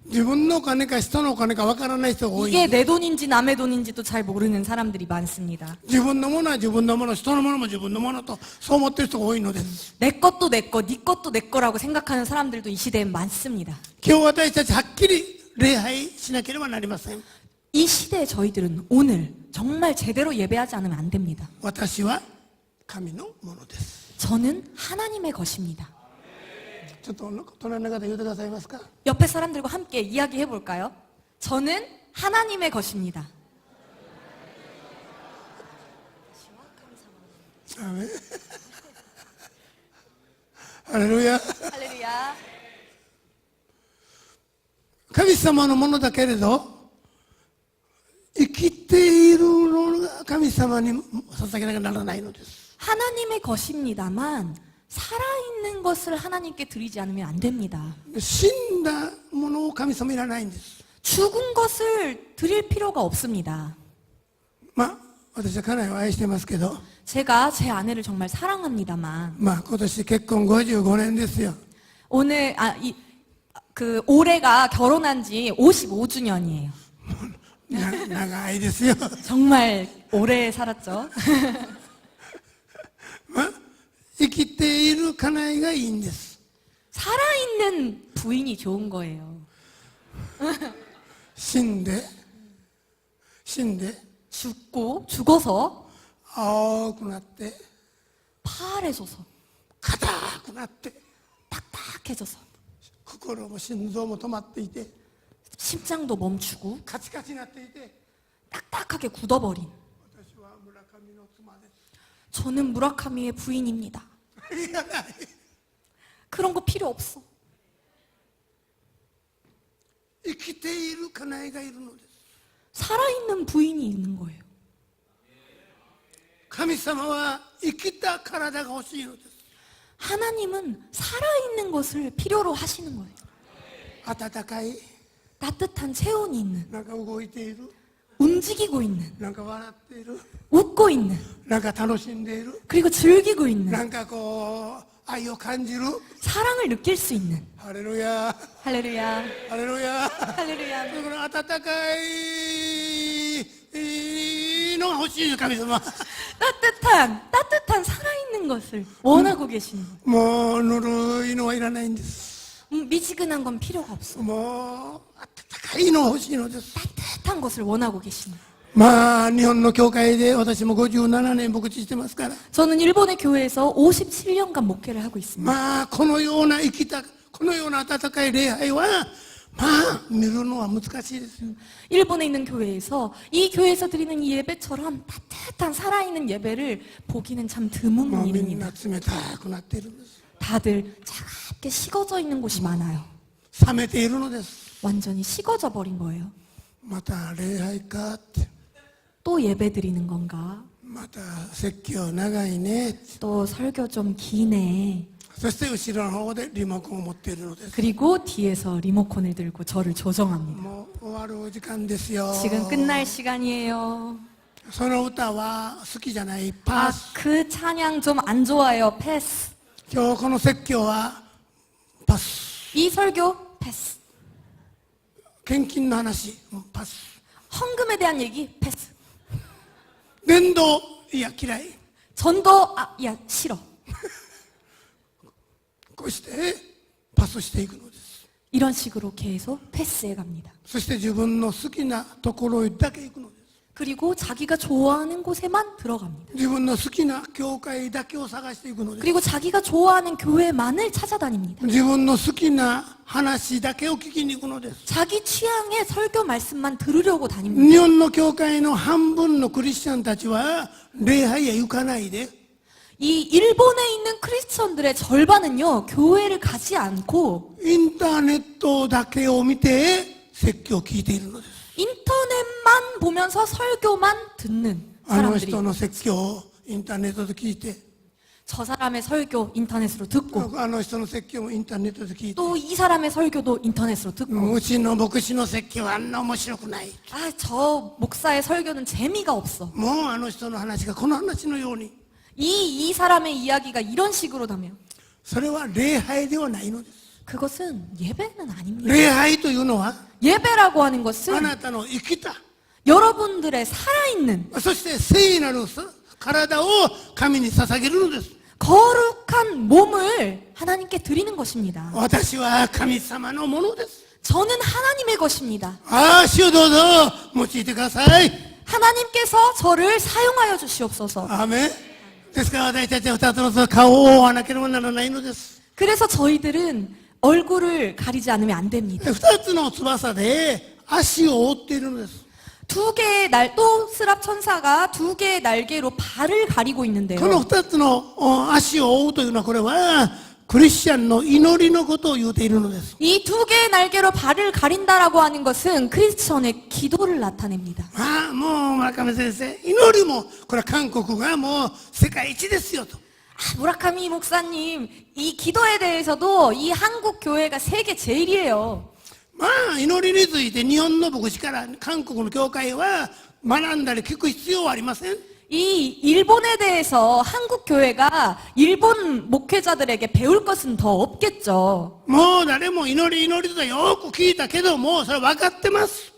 自分のお金か人のお金かわからない人が多いん 이게 です。 내 돈인지 남의 돈인지도 잘 모르는 사람들이 많습니다. 自分のものは自分のもの、人のものも自分のものとそう思ってる人が多いのです。 내 것도 내 거, 네 것도 내 거라고 생각하는 사람들도 이 시대에 많습니다. 今日私たちはっきり礼拝しなければなりません。 이 시대에 저희들은 오늘 정말 제대로 예배하지 않으면 안 됩니다. 私は神のものです。 저는 하나님의 것입니다. ちょっと隣の方言ってくださいますか。 옆에 사람들과 함께 이야기해 볼까요? 저는 하나님의 것입니다. アーメンハレルヤ。 할렐루야. 神様のものだけれど生きているのが神様に捧げなきゃならないのです。 하나님의 것입니다만 살아있는 것을 하나님께 드리지 않으면 안 됩니다. 死んだものを神様いらないんです。 죽은 것을 드릴 필요가 없습니다. まあ私は家内を愛してますけど、 제가 제 아내를 정말 사랑합니다만 まあ今年結婚55年ですよ。 오늘 올해가 결혼한 지 55주년이에요. 長いですよ。 정말 오래 살았죠. まあ生きている家内がいいんです。 살아있는 부인이 좋은 거예요. 死んで 죽어서 青くなって 파래져서 硬くなって 탁탁해져서 心も心臓も止まっていて 심장도 멈추고 カチカチになっていて、 딱딱하게 굳어버린 私は村上の妻です。 저는 무라카미의 부인입니다. いらない。 그런 거 필요 없어. 生きている家内がいるのです。 살아있는 부인이 있는 거예요. 神様は生きた体が欲しいのです。 하나님은 살아있는 것을 필요로 하시는 거예요. 温かい、 따뜻한 체온이 있는, なんか動いている、 움직이고 있는, なんか笑っている、 웃고 있는, なんか楽しんでいる、 그리고 즐기고 있는, なんかこう愛を感じる。 사랑을 느낄 수 있는. ハレルヤ、 할렐루야, ハレルヤ。 할렐루야. この温かいのが欲しいよ、神様。 따뜻한 살아있는 것을 원하고 계시는 거예요. もうぬるいのはいらないんです。 미지근한 건 필요가 없어. もう温かいのが欲しいのです。 따뜻한 것을 원하고 계시는 거예요. まあ日本の教会で私も57年牧師してますから、 저는 일본의 교회에서 57년간 목회를 하고 있습니다. まあこのような生きたこのような温かい礼拝はまあ見るのは難しいですよ。 일본에 있는 교회에서 이 교회에서 드리는 이 예배처럼 따뜻한 살아있는 예배를 보기는 참 も 드문 うみん 일입니다. な冷たくなっているんです。 다들 차갑게 식어져 있는 곳이 많아요. 冷めているのです。 완전히 식어져 버린 거예요. また礼拝かって、 또 예배 드리는 건가? また説教長いね。 또 설교 좀 기네. そして後ろの方でリモコンを持っているのです。 그리고 뒤에서 리모컨을 들고 저를 조정합니다. もう終わるお時間ですよ。 지금 끝날 시간이에요. その歌は好きじゃない。パ 아, ス。 그 찬양 좀 안 좋아요. 패스. 今日この説教はパス。 이 설교 패스. 献金の話パス。 헌금에 대한 얘기 패스. 伝道いや嫌い。 전도 야 싫어. こうしてパスしていくのです。 이런 식으로 계속 패스해 갑니다. そして自分の好きなところだけ行くのです。 그리고 자기가 좋아하는 곳에만 들어갑니다. 自分の好きな教会だけを探していくのです。 그리고 자기가 좋아하는 교회만을 찾아다닙니다. 自分の好きな話だけを聞きに行くのです。 자기 취향의 설교 말씀만 들으려고 다닙니다. 日本の教会の半分のクリスチャンたちは礼拝へ行かないで、 이 일본에 있는 크리스천들의 절반은요, 교회를 가지 않고 インターネットだけを見て説教を聞いているのです。 인터넷만 보면서 설교만 듣는 あの 사람들이 人の説教をインターネットで聞いて、저 사람의 설교 인터넷으로 듣고 あの人の説教もインターネットで聞いて、 또 이 사람의 설교도 인터넷으로 듣고 うちの牧師の説教はあんな面白くない。 아, 저 목사의 설교는 재미가 없어. もうあの人の話がこの話のように、 이 사람의 이야기가 이런 식으로다면 それは礼拝ではないのです。 그것은 예배는 아닙니다. 礼拝というのは 예배라고 하는 あ 것은 なたの生きた、 여러분들의 살아있는 そして聖なる体を神に捧げるのです。 거룩한 몸을 하나님께 드리는 것입니다. 私は神様のものです。 저는 하나님의 것입니다. ああ、主をどうぞ用いてください。 하나님께서 저를 사용하여 주시옵소서. アーメン。ですから私たちは二つの顔を覆わなければならないのです。 그래서 저희들은 얼굴을 가리지 않으면 안 됩니다. 二つの翼で足を覆っているのです。 두 개의 또 스랍 천사가 두 개의 날개로 발을 가리고 있는데요. この二つの足を覆うというのはこれはクリスチャンの祈りのことを言うているのです。 이 두 개의 날개로 발을 가린다라고 하는 것은 크리스천의 기도를 나타냅니다. ああ、もう村上先生、祈りもこれは韓国がもう世界一ですよと。 아, 무라카미 목사님, 이 기도에 대해서도 이 한국 교회가 세계 제일이에요. まあ祈りについて日本の牧師から韓国の教会は学んだり聞く必要はありません。 이 일본에 대해서 한국 교회가 일본 목회자들에게 배울 것은 더 없겠죠. もう誰も祈りとよく聞いたけどもうそれ分かってます。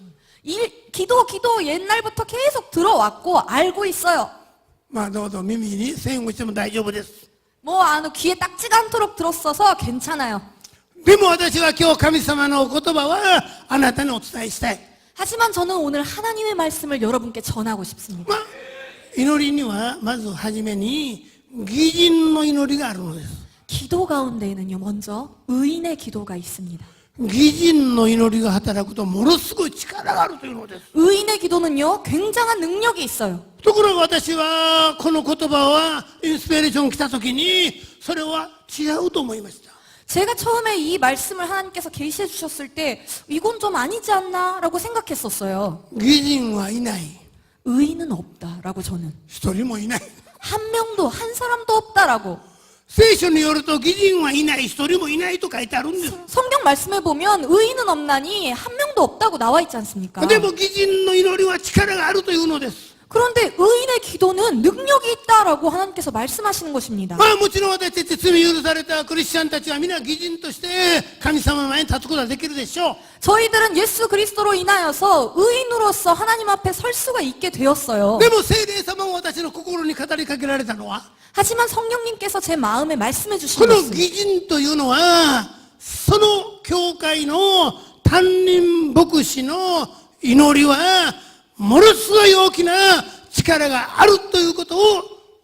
기도 옛날부터 계속 들어왔고 알고 있어요. まあどうぞ耳に栓をしても大丈夫です。 뭐 귀에 딱지가 않도록 들었어서 괜찮아요. でも私は今日神様のお言葉はあなたにお伝えしたい。 하지만 저는 오늘 하나님의 말씀을 여러분께 전하고 싶습니다. まあ祈りにはまず初めに義人の祈りがあるのです。 기도 가운데에는요, 먼저 의인의 기도가 있습니다. 義人の祈りが働くとものすごい力があるというのです。 의인의 기도는요, 굉장한 능력이 있어요. ところが私はこの言葉はインスピレーション来た時にそれは違うと思いました。 제가 처음에 이 말씀을 하나님께서 계시해 주셨을 때 이건 좀 아니지 않나 라고 생각했었어요. 義人はいない。 의인은 없다라고 저는. 一人もいない。 한 명도 한 사람도 없다라고. 聖書によると義人はいない、一人もいないと書いてあるんです。 성경 말씀에 보면 의인은 없나니 한 명도 없다고 나와 있지 않습니까? でも義人の祈りは力があるというのです。 그런데 의인의 기도는 능력이 있다라고 하나님께서 말씀하시는 것입니다. まあもちろん私たち罪許されたクリスチャンたちは皆義人として神様の前に立つことができるでしょう。 저희들은 예수 그리스도로 인하여서 의인으로서 하나님 앞에 설 수가 있게 되었어요. でも聖霊様が私の心に語りかけられたのは 하지만 성령님께서 제 마음에 말씀해 こ 주신 の 것은 義人というのはその教会の担任牧師の祈りはものすごい大きな力があるということを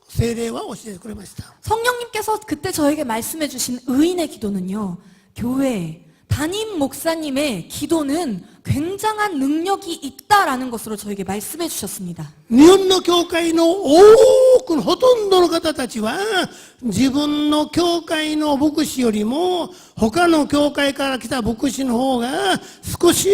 聖霊は教えてくれました。 성령님께서 그때 저에게 말씀해 주신 의인의 기도는요, 교회 담임 목사님의 기도는 굉장한 능력이 있다라는 것으로 저에게 말씀해 주셨습니다. 日本の教会の多くのほとんどの方たちは自分の教会の牧師よりも他の教会から来た牧師の方が少し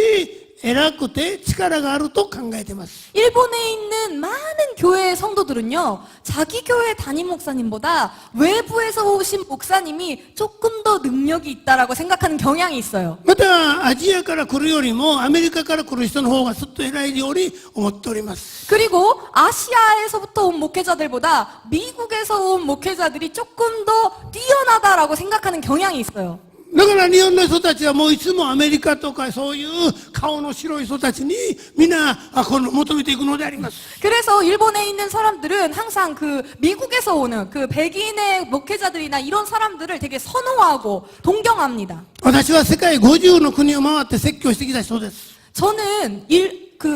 偉くて力があると考えています。 일본에 있는 많은 교회의 성도들은요, 자기 교회 담임 목사님보다 외부에서 오신 목사님이 조금 더 능력이 있다라고 생각하는 경향이 있어요. またアジアから来るよりもアメリカから来る人の方がずっと偉いように思っております。 그리고 아시아에서부터 온 목회자들보다 미국에서 온 목회자들이 조금 더 뛰어나다라고 생각하는 경향이 있어요. だから日本の人たちはもういつもアメリカとかそういう顔の白い人たちにみんなこの求めていくのであります。 그래서 일본에 있는 사람들은 항상 미국에서 오는 백인의 목회자들이나 이런 사람들을 되게 선호하고 동경합니다. 私は世界50の国を回って説教してきた人です。 저는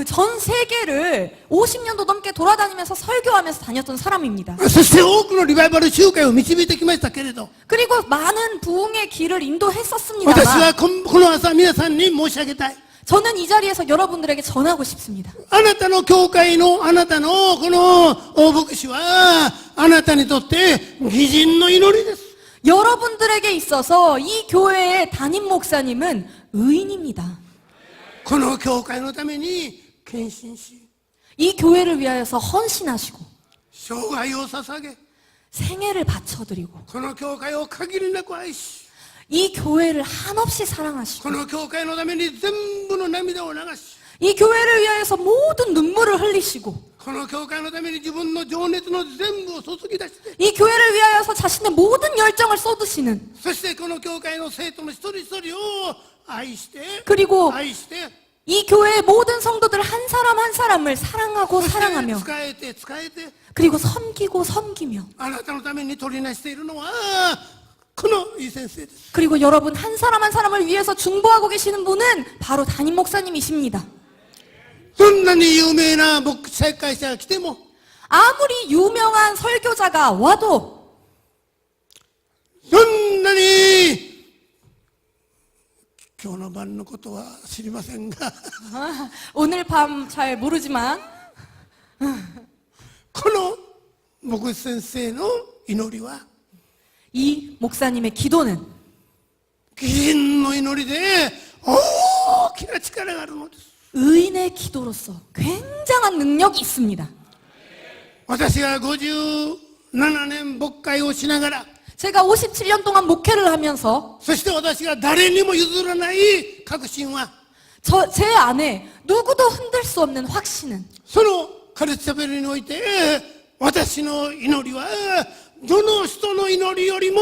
전 세계를 50년도 넘게 돌아다니면서 설교하면서 다녔던 사람입니다. そして多くのリバイバル集会を導いてきましたけれど 그리고 많은 부흥의 길을 私 인도했었습니다만 はこの朝皆さんに申し上げたい。 저는 이 자리에서 여러분들에게 전하고 싶습니다. あなたの教会のあなたのこの牧師はあなたにとって義人の祈りです。 여러분들에게 있어서 이 교회의 담임 목사님은 의인입니다. この教会のために献身し 이 교회를 위하여서 헌신하시고 生涯を捧げ 생애를 바쳐드리고 この教会を限りなく愛し、 이 교회를 한없이 사랑하시고 この教会のために全部の涙を流し、 이 교회를 위하여서 모든 눈물을 흘리시고 この教会のために自分の情熱の全部を注ぎ出して、 이 교회를 위하여서 자신의 모든 열정을 쏟으시는 そしてこの教会の生徒の一人一人を愛して、 그리고 愛して、 이 교회의 모든 성도들 한 사람 한 사람을 사랑하고 そして 사랑하며 使えて使えて、 그리고 섬기고 섬기며 あなたのために取りなしているのはこのいい先生です。 그리고 여러분 한 사람 한 사람을 위해서 중보하고 계시는 분은 바로 담임 목사님이십니다. どんなに有名な牧師会社が来ても、 아무리 유명한 설교자가 와도 どんなに今日の晩のことは知りませんが、 오늘 밤 잘 모르지만 この牧師先生の祈りは 이 목사님의 기도는 義人の祈りで大きな力があるのです。 의인의 기도로서 굉장한 능력이 있습니다. 私が57年牧会をしながら、 제가 57년 동안 목회를 하면서 そして私が誰にも譲らない確信は、 제 안에 누구도 흔들 수 없는 확신은 そのカルチャベルにおいて私の祈りはどの人の祈りよりも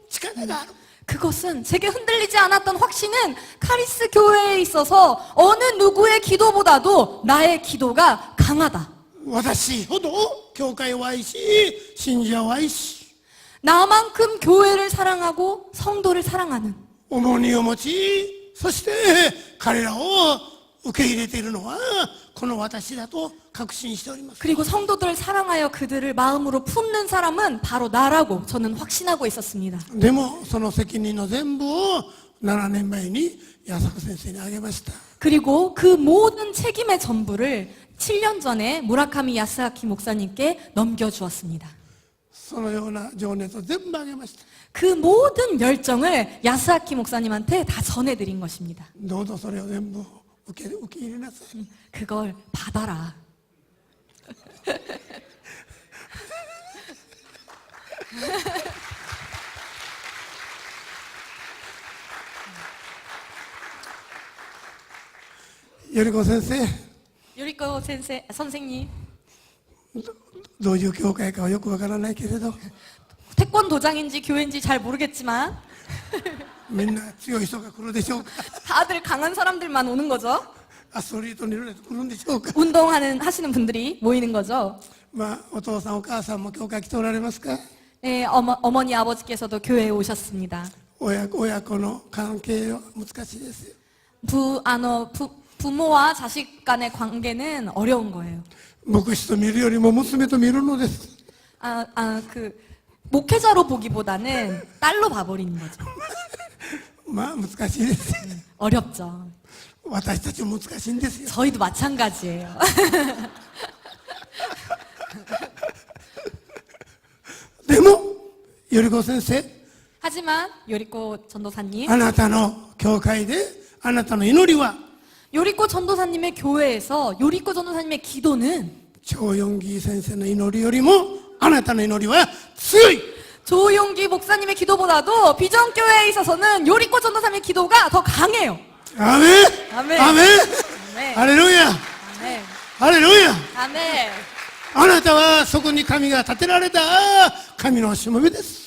力がある。 그것은 제게 흔들리지 않았던 확신은 카리스 교회에 있어서 어느 누구의 기도보다도 나의 기도가 강하다. 私ほど教会を愛し、信者を愛し、 나만큼 교회를 사랑하고 성도를 사랑하는 重荷を持ち、そして彼らを受け入れているのはこの私だと確信しております。 그리고 성도들을 사랑하여 그들을 마음으로 품는 사람은 바로 나라고 저는 확신하고 있었습니다. でもその責任の全部を7年前に安作先生にあげました。 그리고 그 모든 책임의 전부를 7년 전에 무라카미 야스아키 목사님께 넘겨주었습니다. そのような情熱を全部あげました。 그 모든 열정을 야스아키 목사님한테 다 전해드린 것입니다. どうぞそれを全部受け入れなさい。 그걸 받아라. 여리고先生、 요리코 선생님, どういう教会かはよくわからないけれど、 태권도장인지 교회인지 잘 모르겠지만 みんな強い人が来るでしょうか。 다들 강한 사람들만 오는 거죠. アスリートにいる人来るんでしょうか。 하시는 분들이 모이는 거죠. まあお父さんお母さんも教会来ておられますか。 네, 어머니 아버지께서도 교회에 오셨습니다. 親子の関係は難しいですよ。 부모와 자식 간의 관계는 어려운 거예요. 牧師と見るよりも娘と見るのです。 목회자로 보기보다는 딸로 봐버리는 거죠. まあ難しいです。 어렵죠. 私たちも難しいんですよ。 저희도 마찬가지예요. でもよりこ先生、 하지만 요리코 전도사님, あなたの教会であなたの祈りは 요리코 전도사님의 교회에서 요리코 전도사님의 기도는 長四義先生の祈りよりもあなたの祈りは強い。 조용기 목사님의 기도보다도 비전교회에 있어서는 요리코 전도사님의 기도가 더 강해요. アメン、 아멘. アメン、 아멘. ハレルヤ、 아멘. ハレルヤ。 아멘. あなたはそこに神が立てられた神のしもべです。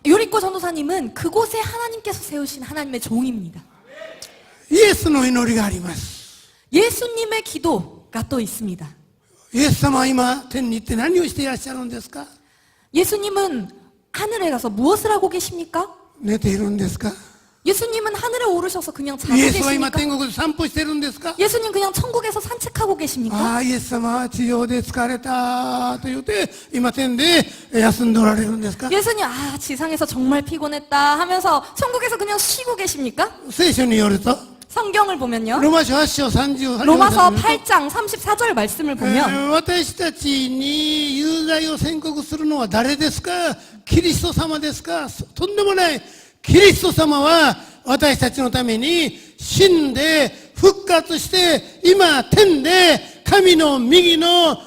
요리코 전도사님은 그곳에 하나님께서 세우신 하나님의 종입니다. イエスの祈りがあります。 예수님의 기도가 또 있습니다. イエス様は今天に行って何をしていらっしゃるんですか。 예수님은 하늘에 가서 무엇을 하고 계십니까? 寝ているんですか。 예수님은 하늘에 오르셔서 그냥 자고 イエスは今 계십니까? 天国で散歩してるんですか。 예수님 그냥 천국에서 산책하고 계십니까? ああ、イエス様は地上で疲れたと言って今天で休んでおられるんですか。 예수님 지상에서 정말 피곤했다 하면서 천국에서 그냥 쉬고 계십니까? 聖書によると 성경을 보면요. ローマ書8章38 로마서 8장 34절 말씀을 보면 私たちに有罪を宣告するのは誰ですか。キリスト様ですか。とんでもない。キリスト様は私たちのために死んで復活して今天で神の右の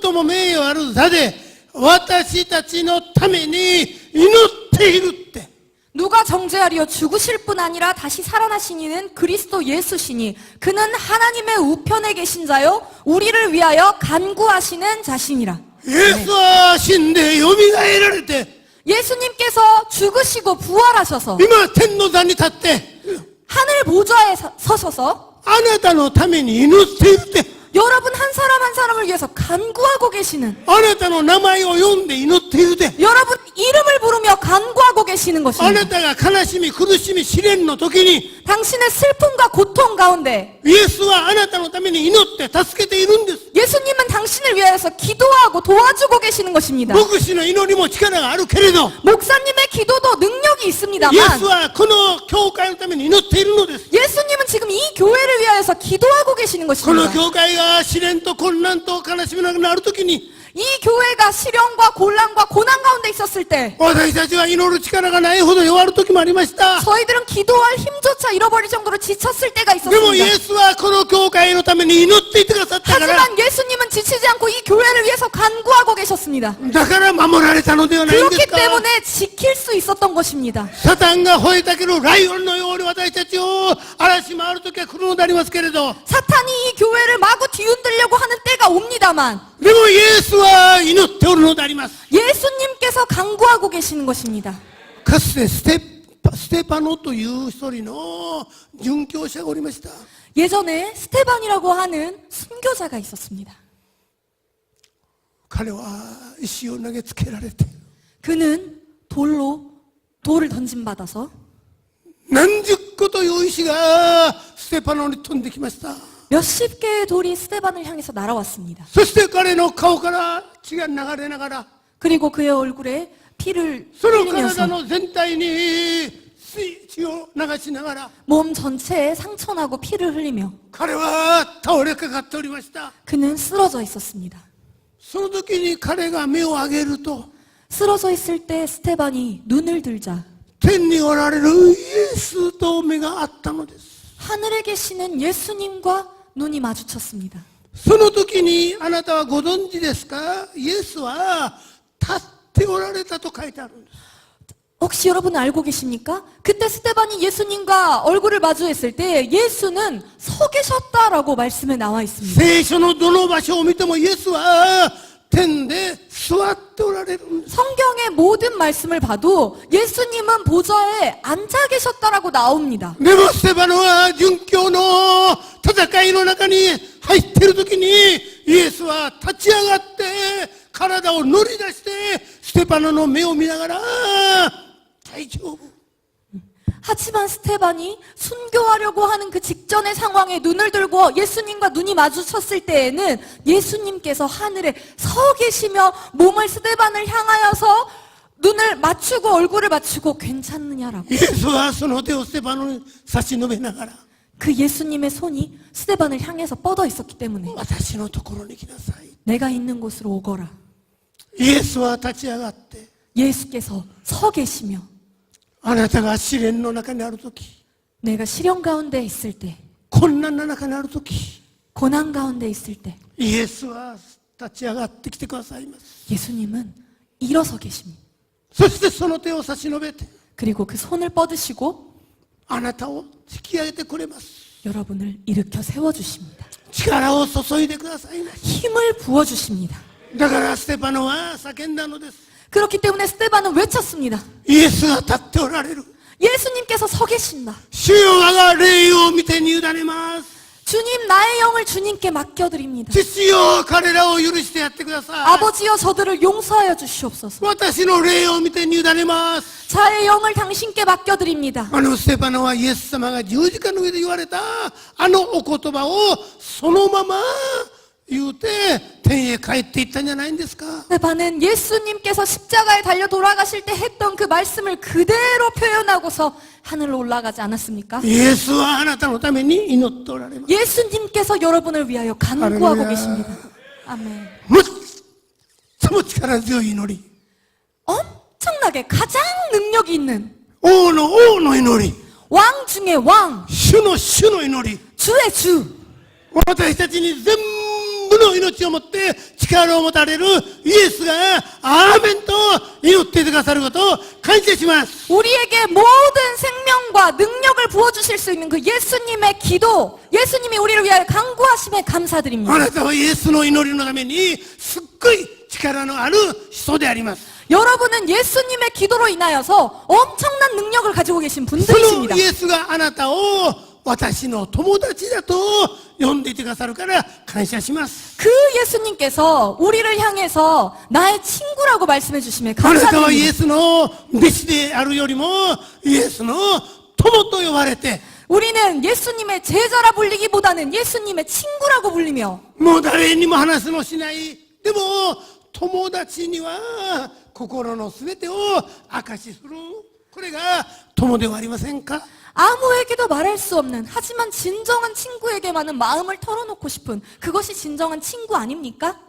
最も名誉ある座で私たちのために祈っているって。 누가 정죄하리요? 죽으실 뿐 아니라 다시 살아나신 이는 그리스도 예수시니 그는 하나님의 우편에 계신 자요 우리를 위하여 간구하시는 자신이라. イエスは死んでよみがえられて、 예수님께서 죽으시고 부활하셔서 今天の座に立って、 하늘 보좌에 서셔서 あなたのために祈っているって。 여러분 한 사람 한 사람을 위해서 간구하고 계시는, あなたの名前を呼んで祈っているって。 여러분 이름을 부르며 간구하고 계시는 あ 것입니다. なたが悲しみ苦しみ試練の時に、 당신의 슬픔과 고통 가운데 イエスはあなたのために祈って助けているんです。 예수님은 당신을 위하여서 기도하고 도와주고 계시는 것입니다. 牧師の祈りも力があるけれど、 목사님의 기도도 능력이 イエス 있습니다만 はこの教会のために祈っているのです。 예수님은 지금 이 교회를 위하여서 기도하고 계시는 この 것입니다. 教会が試練と困難と悲しみなくなる時に、 이 교회가 시련과 곤란과 고난 가운데 있었을 때 私たちは祈る力がないほど弱る時もありました。 저희들은 기도할 힘조차 잃어버릴 정도로 지쳤을 때가 でもイエ 있었습니다. スはこの教会のために祈っていてくださったから、 하지만 예수님은 지치지 않고 이 교회를 위해서 간구하고 계셨습니다. だから守られたのではないんで 그렇기 すか。 때문에 지킬 수 있었던 것입니다. サタンが吠えたけどライオンのように私たちを荒らし回る時は来るのでありますけれど、 사탄이 이 교회를 마구 뒤흔들려고 하는 때가 옵니다만 でもイエスは祈っておるのであります。 예수님께서 간구하고 계시는 것입니다. かつてステパノという一人の殉教者がおりました。 예전에 스테반이라고 하는 순교자가 있었습니다. 彼は石を投げつけられて 그는 돌을 던짐받아서 何十個という石がステパノに飛んできました。 몇십 개의 돌이 스테반을 향해서 날아왔습니다. そして彼の顔から血が流れながら 그리고 그의 얼굴에 피를 その 흘리면서 体の全体に血を流しながら 몸 전체에 상처나고 피를 흘리며 彼は倒れかかっておりました。 그는 쓰러져 있었습니다. その時に彼が目を上げると 쓰러져 있을 때 스테반이 눈을 들자 天におられるイエスと目があったのです。 하늘에 계시는 예수님과 눈이 마주쳤습니다. その時にあなたはご存知ですか？イエスは立っておられたと書いてあるんです。 혹시 여러분 알고 계십니까? 그때 스테반이 예수님과 얼굴을 마주했을 때 예수는 서 계셨다라고 말씀에 나와 있습니다. 聖書のどの場所を見てもイエスは天で座っておられるんです。 성경의 모든 말씀을 봐도 예수님은 보좌에 앉아 계셨다라고 나옵니다. でもステパノは殉教の戦いの中に入っている時にイエスは立ち上がって体を乗り出してステパノの目を見ながら大丈夫 하지만 스테반이 순교하려고 하는 그 직전의 상황에 눈을 들고 예수님과 눈이 마주쳤을 때에는 예수님께서 하늘에 서 계시며 몸을 스테반을 향하여서 눈을 맞추고 얼굴을 맞추고 괜찮느냐라고. イエスはその手をステパノに差し伸べながら 그 예수님의 손이 스테반을 향해서 뻗어 있었기 때문에 私のところに来なさい。 내가 있는 곳으로 오거라. イエスは立ち上がって 예수께서 서 계시며 あなたが試練の中にある時 내가 시련 가운데 있을 때, 困難の中にある時 고난 가운데 있을 때 イエスは立ち上がってきてくださいます。 예수님은 일어서 계십니다. そしてその手を差し伸べて 그리고 그 손을 뻗으시고 あなたを引き上げてくれます。 여러분을 일으켜 세워주십니다. 力を注いでくださいます。 힘을 부어주십니다. だからステパノは叫んだのです。 그렇기 때문에 스테반은 외쳤습니다. イエスが立っておられる。 예수님께서 서 계신다. 主よ我が霊を見てに委ねます。 주님 나의 영을 주님께 맡겨드립니다. 父よ彼らを許してやってください。 아버지여 저들을 용서하여 주시옵소서. 私の霊を見てに委ねます。 자의 영을 당신께 맡겨드립니다. あのステパノはイエス様が十字架の上で言われたあのお言葉をそのまま言うて天へ帰っていったんじゃないんですか。 스테반은 예수님께서 십자가에 달려 돌아가실 때 했던 그 말씀을 그대로 표현하고서 하늘로 올라가지 않았습니까? イエスはあなたのために祈っておられます。 예수님께서 여러분을 위하여 간구하고 할렐루야. 계십니다. 아멘. もっとも力強い祈り、 엄청나게 가장 능력이 있는 王の王の祈り、 왕 중의 왕, 主の主の祈り、 주의 주. 私たちに全部無の命をもって力を持たれるイエスがアーメンと祈ってくださることを感謝します。 우리에게 모든 생명과 능력을 부어주실 수 있는 그 예수님의 기도, 예수님이 우리를 위하여 간구하심에 あ 감사드립니다. なたはイエスの祈りのためにすっごい力のある人であります。 여러분은 예수님의 기도로 인하여서 엄청난 능력을 가지고 계신 その 분들이십니다. イエスがあなたを私の友達だと呼んでいてくださるから感謝します。 그 예수님께서 우리를 향해서 나의 친구라고 말씀해 주심에 あなたはイエ 감사드립니다. スの弟子であるよりもイエスの友と呼ばれて 우리는 예수님의 제자라 불리기보다는 예수님의 친구라고 불리며 もう誰にも話もしない。でも友達には心のすべてを明かしする。これが友ではありませんか？ 아무에게도 말할 수 없는 하지만 진정한 친구에게만은 마음을 털어놓고 싶은 그것이 진정한 친구 아닙니까?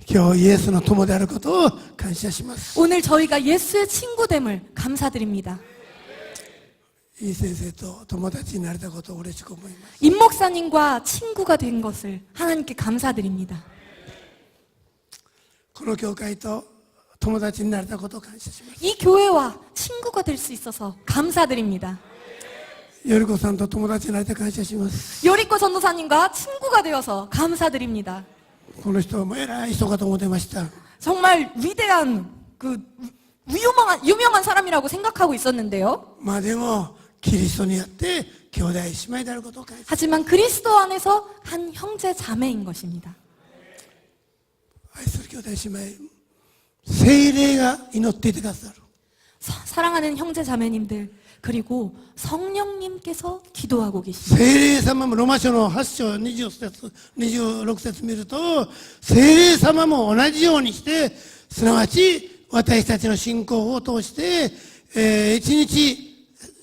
今日イエスの友であることを感謝します。 오늘 저희가 예수의 친구됨을 감사드립니다. いい先生と友達になれたことを嬉しく思います。 임 목사님과 친구가 된 것을 하나님께 감사드립니다. この教会と友達になれたことを感謝します。 이 교회와 친구가 될 수 있어서 감사드립니다. よりこさんと友達になれて感謝します。 요리코 전도사님과 친구가 되어서 감사드립니다. この人はもう偉い人かと思ってました。 정말 위대한 유명한 사람이라고 생각하고 있었는데요. まあでもキリストにあって兄弟姉妹であることを感謝。 하지만 그리스도 안에서 한 형제 자매인 것입니다. 愛する兄弟姉妹、聖霊が祈っていてくださる。 사랑하는 형제 자매님들 그리고 성령님께서 기도하고 계십니다. 聖霊様もロマ書の8章20節26節見ると聖霊様も同じようにしてすなわち私たちの信仰を通して、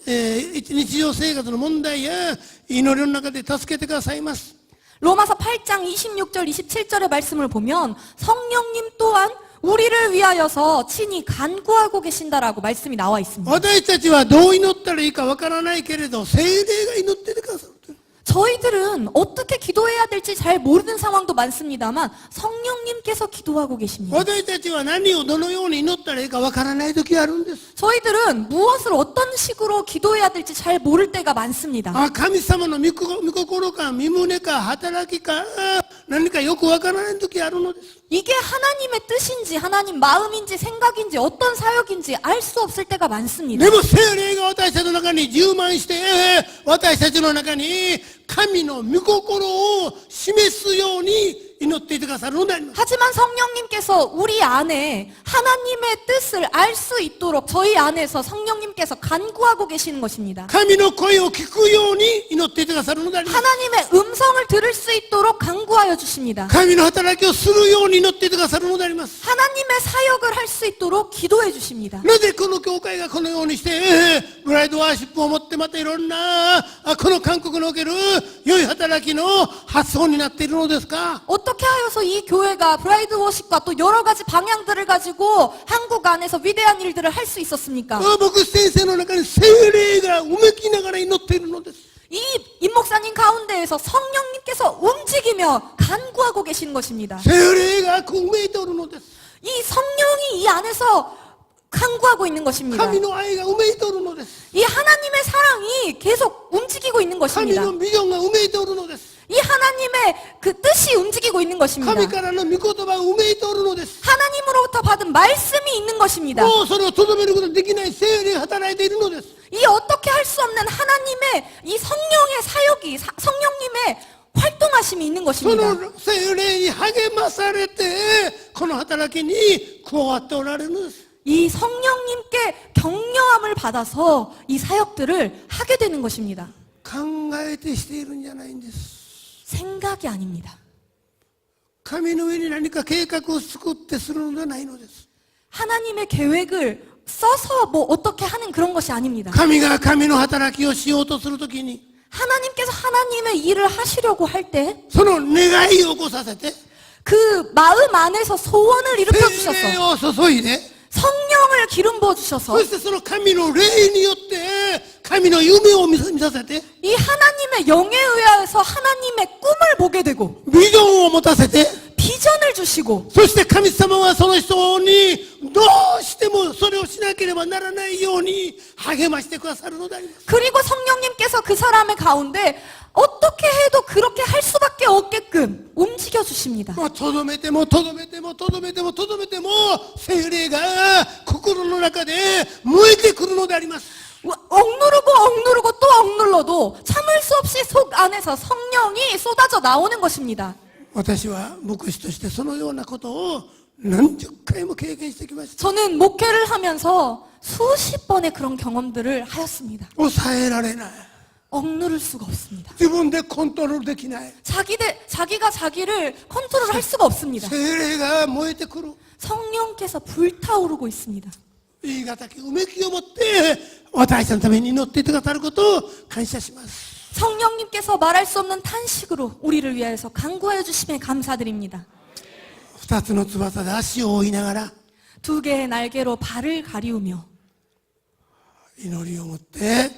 日常生活の問題や祈りの中で助けてくださいます。 로마서 8장 26절 27절의 말씀을 보면 성령님 또한 우리를 위하여서 친히 간구하고 계신다라고 말씀이 나와 있습니다. 私たちはどう祈ったらいいかわからないけれど聖霊が祈っててくださる。 저희들은 어떻게 기도해야 될지 잘 모르는 상황도 많습니다만 성령님께서 기도하고 계십니다. 私たちは何をどのように祈ったらいいかわからない時があるんです。 저희들은 무엇을 어떤 식으로 기도해야 될지 잘 모를 때가 많습니다. あ、神様の御心か御胸か働きか何かよくわからない時があるのです。 이게 하나님의 뜻인지 하나님 마음인지 생각인지 어떤 사역인지 알 수 없을 때가 많습니다. でも聖霊が私たちの中に充満して私たちの中に神の御心を示すように祈っていてくださるのであります。 하지만 성령님께서 우리 안에 하나님의 뜻을 알 수 있도록 저희 안에서 성령님께서 간구하고 계시는 것입니다. 神の声を聞くように祈っていてくださるのであります。 하나님의 음성을 들을 수 있도록 간구하여 주십니다. 神の働きをするように祈っていてくださるのであります。 하나님의 사역을 할 수 있도록 기도해 주십니다. なぜこの教会がこのようにしてブライドワーシップを持ってまたいろんなこの韓国における良い働きの発想になっているのですか？ 어떻게 하여서 이 교회가 브라이드 워십과 또 여러 가지 방향들을 가지고 한국 안에서 위대한 일들을 할 수 있었습니까? 僕先生の中に聖霊がうめきながら祈っているのです。 이 임목사님 가운데에서 성령님께서 움직이며 간구하고 계시는 것입니다. 聖霊がうめいておるのです。 이 성령이 이 안에서 간구하고 있는 것입니다. 神の愛がうめいておるのです。 이 하나님의 사랑이 계속 움직이고 있는 神 것입니다. のビジョンがうめいておるのです。 이 하나님의 그 뜻이 움직이고 있는 것입니다. 神からの御言葉がうめいておるのです。 하나님으로부터 받은 말씀이 있는 것입니다. もうそれをとどめることができない聖霊が働いているのです。 이 어떻게 할 수 없는 하나님의 이 성령의 사역이 성령님의 활동하심이 있는 そ 것입니다. の聖霊に励まされてこの働きに加わっておられるのです。 이 성령님께 격려함을 받아서 이 사역들을 하게 되는 것입니다. 考えてしているんじゃないんです。 생각이 아닙니다. 神の上に何か計画を作ってするのではないのです。 하나님의 계획을 써서 뭐 어떻게 하는 그런 것이 아닙니다. 神が神の働きをしようとするときに 하나님께서 하나님의 일을 하시려고 할 때 その願いを起こさせて 그 마음 안에서 소원을 일으켜 聖霊 주셔서 を注いで 성령을 기름 부어 주셔서 そしてその神の霊によって神の夢を見させて、 이 하나님의 영에 의해서 하나님의 꿈을 보게 되고 ビジョンを持たせて、 비전을 주시고 そして神様はその人にどうしてもそれをしなければならないように励ましてくださるのであります。 그리고 성령님께서 그 사람의 가운데 어떻게 해도 그렇게 할 수밖에 없게끔 움직여 주십니다. もうとどめてもとどめてもとどめてもとどめても聖霊が心の中で燃えてくるのであります。 억누르고 억누르고 또 억눌러도 참을 수 없이 속 안에서 성령이 쏟아져 나오는 것입니다. 私は牧師としてそのようなことを何十回も経験してきました。 저는 목회를 하면서 수십 번의 그런 경험들을 하였습니다. 抑えられない。 억누를 수가 없습니다. 自分でコントロールできない。 자기가 자기를 컨트롤할 수가 없습니다. 聖霊が燃えてくる。 성령께서 불타오르고 있습니다. 言い難きうめきを持って私たちのために祈っていてくださることを感謝します。 성령님께서 말할 수 없는 탄식으로 우리를 위해서 간구하여 주심에 감사드립니다. 二つの翼で足を追いながら 두 개의 날개로 발을 가리우며 祈りを持って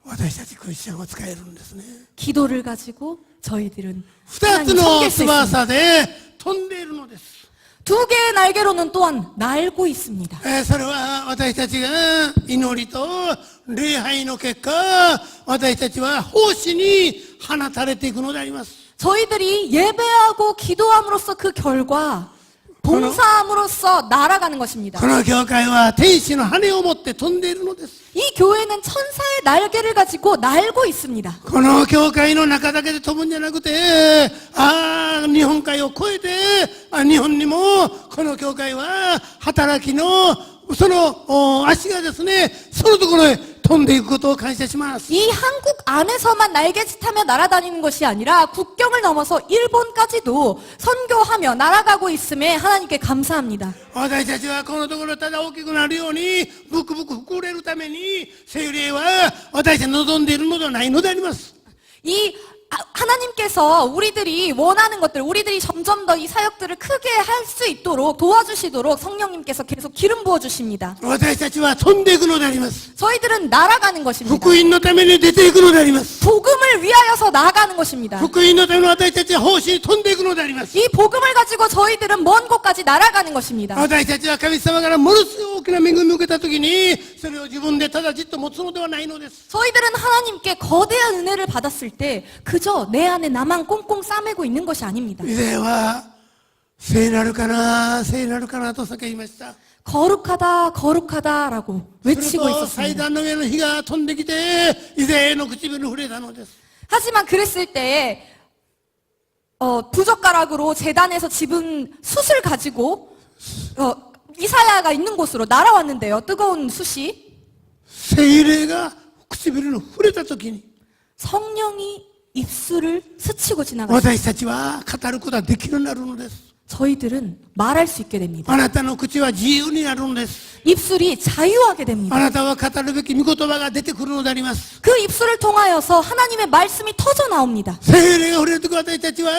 私たちクリスチャンは使えるんですね。 기도를 가지고 저희들은 二つ 하나님 の 섬길 수 있습니다. 翼で飛んでいるのです。 두 개의 날개로는 또한 날고 있습니다. それは私たちが祈りと礼拝の結果、私たちは奉仕に放たれていくのであります。 저희들이 예배하고 기도함으로써 그 결과 봉사함으로써 날아가는 것입니다. この教会は天使の羽を持って飛んでいるのです。 이 교회는 천사의 날개를 가지고 날고 있습니다. この教会の中だけで飛ぶんじゃなくて、日本海を越えて、日本にもこの教会は働きのその足がですね、そのところへ飛んでいくことを感謝します。 이 한국 안에서만 날개짓하며 날아다니는 것이 아니라 국경을 넘어서 일본까지도 선교하며 날아가고 있음에 하나님께 감사합니다. 私たちはこのところただ大きくなるようにブクブク膨れるために聖霊は私たち望んでいるのではないのであります。 이 하나님께서 우리들이 원하는 것들, 우리들이 점점 더 이 사역들을 크게 할 수 있도록 도와주시도록 성령님께서 계속 기름 부어 주십니다. 私たちは飛んでいくのであります。 저희들은 날아가는 것입니다. 福音のために出ていくのであります。 복음을 위하여서 나아가는 것입니다. 福音のための私たちは奉仕に飛んでいくのであります。 이 복음을 가지고 저희들은 먼 곳까지 날아가는 것입니다. 私たちは神様からものすごい大きな恵みを受けたときにそれを自分でただじっと持つのではないのです。 저희들은 하나님께 거대한 은혜를 받았을 때 그저 내 안에 나만 꽁꽁 싸매고 있는 것이 아닙니다. 以前は聖なるかな聖なるかなと叫びました。 거룩하다 거룩하다라고 する 외치고 と祭 있었습니다. 壇の上の火が飛んできて以前の唇に触れたのです。 하지만 그랬을 때에 부젓가락으로 제단에서 집은 숯을 가지고 이사야가 있는 곳으로 날아왔는데요. 뜨거운 숯이 聖霊が唇に触れたときに 성령이 입술을 스치고 지나갔습니다. 私たちは語ることができるようになるのです。 저희들은 말할 수 있게 됩니다. あなたの口は自由になるのです。 입술이 자유하게 됩니다. あなたは語るべき御言葉が出てくるのであります。 그 입술을 통하여서 하나님의 말씀이 터져 나옵니다. 聖霊が触れるとき私たちは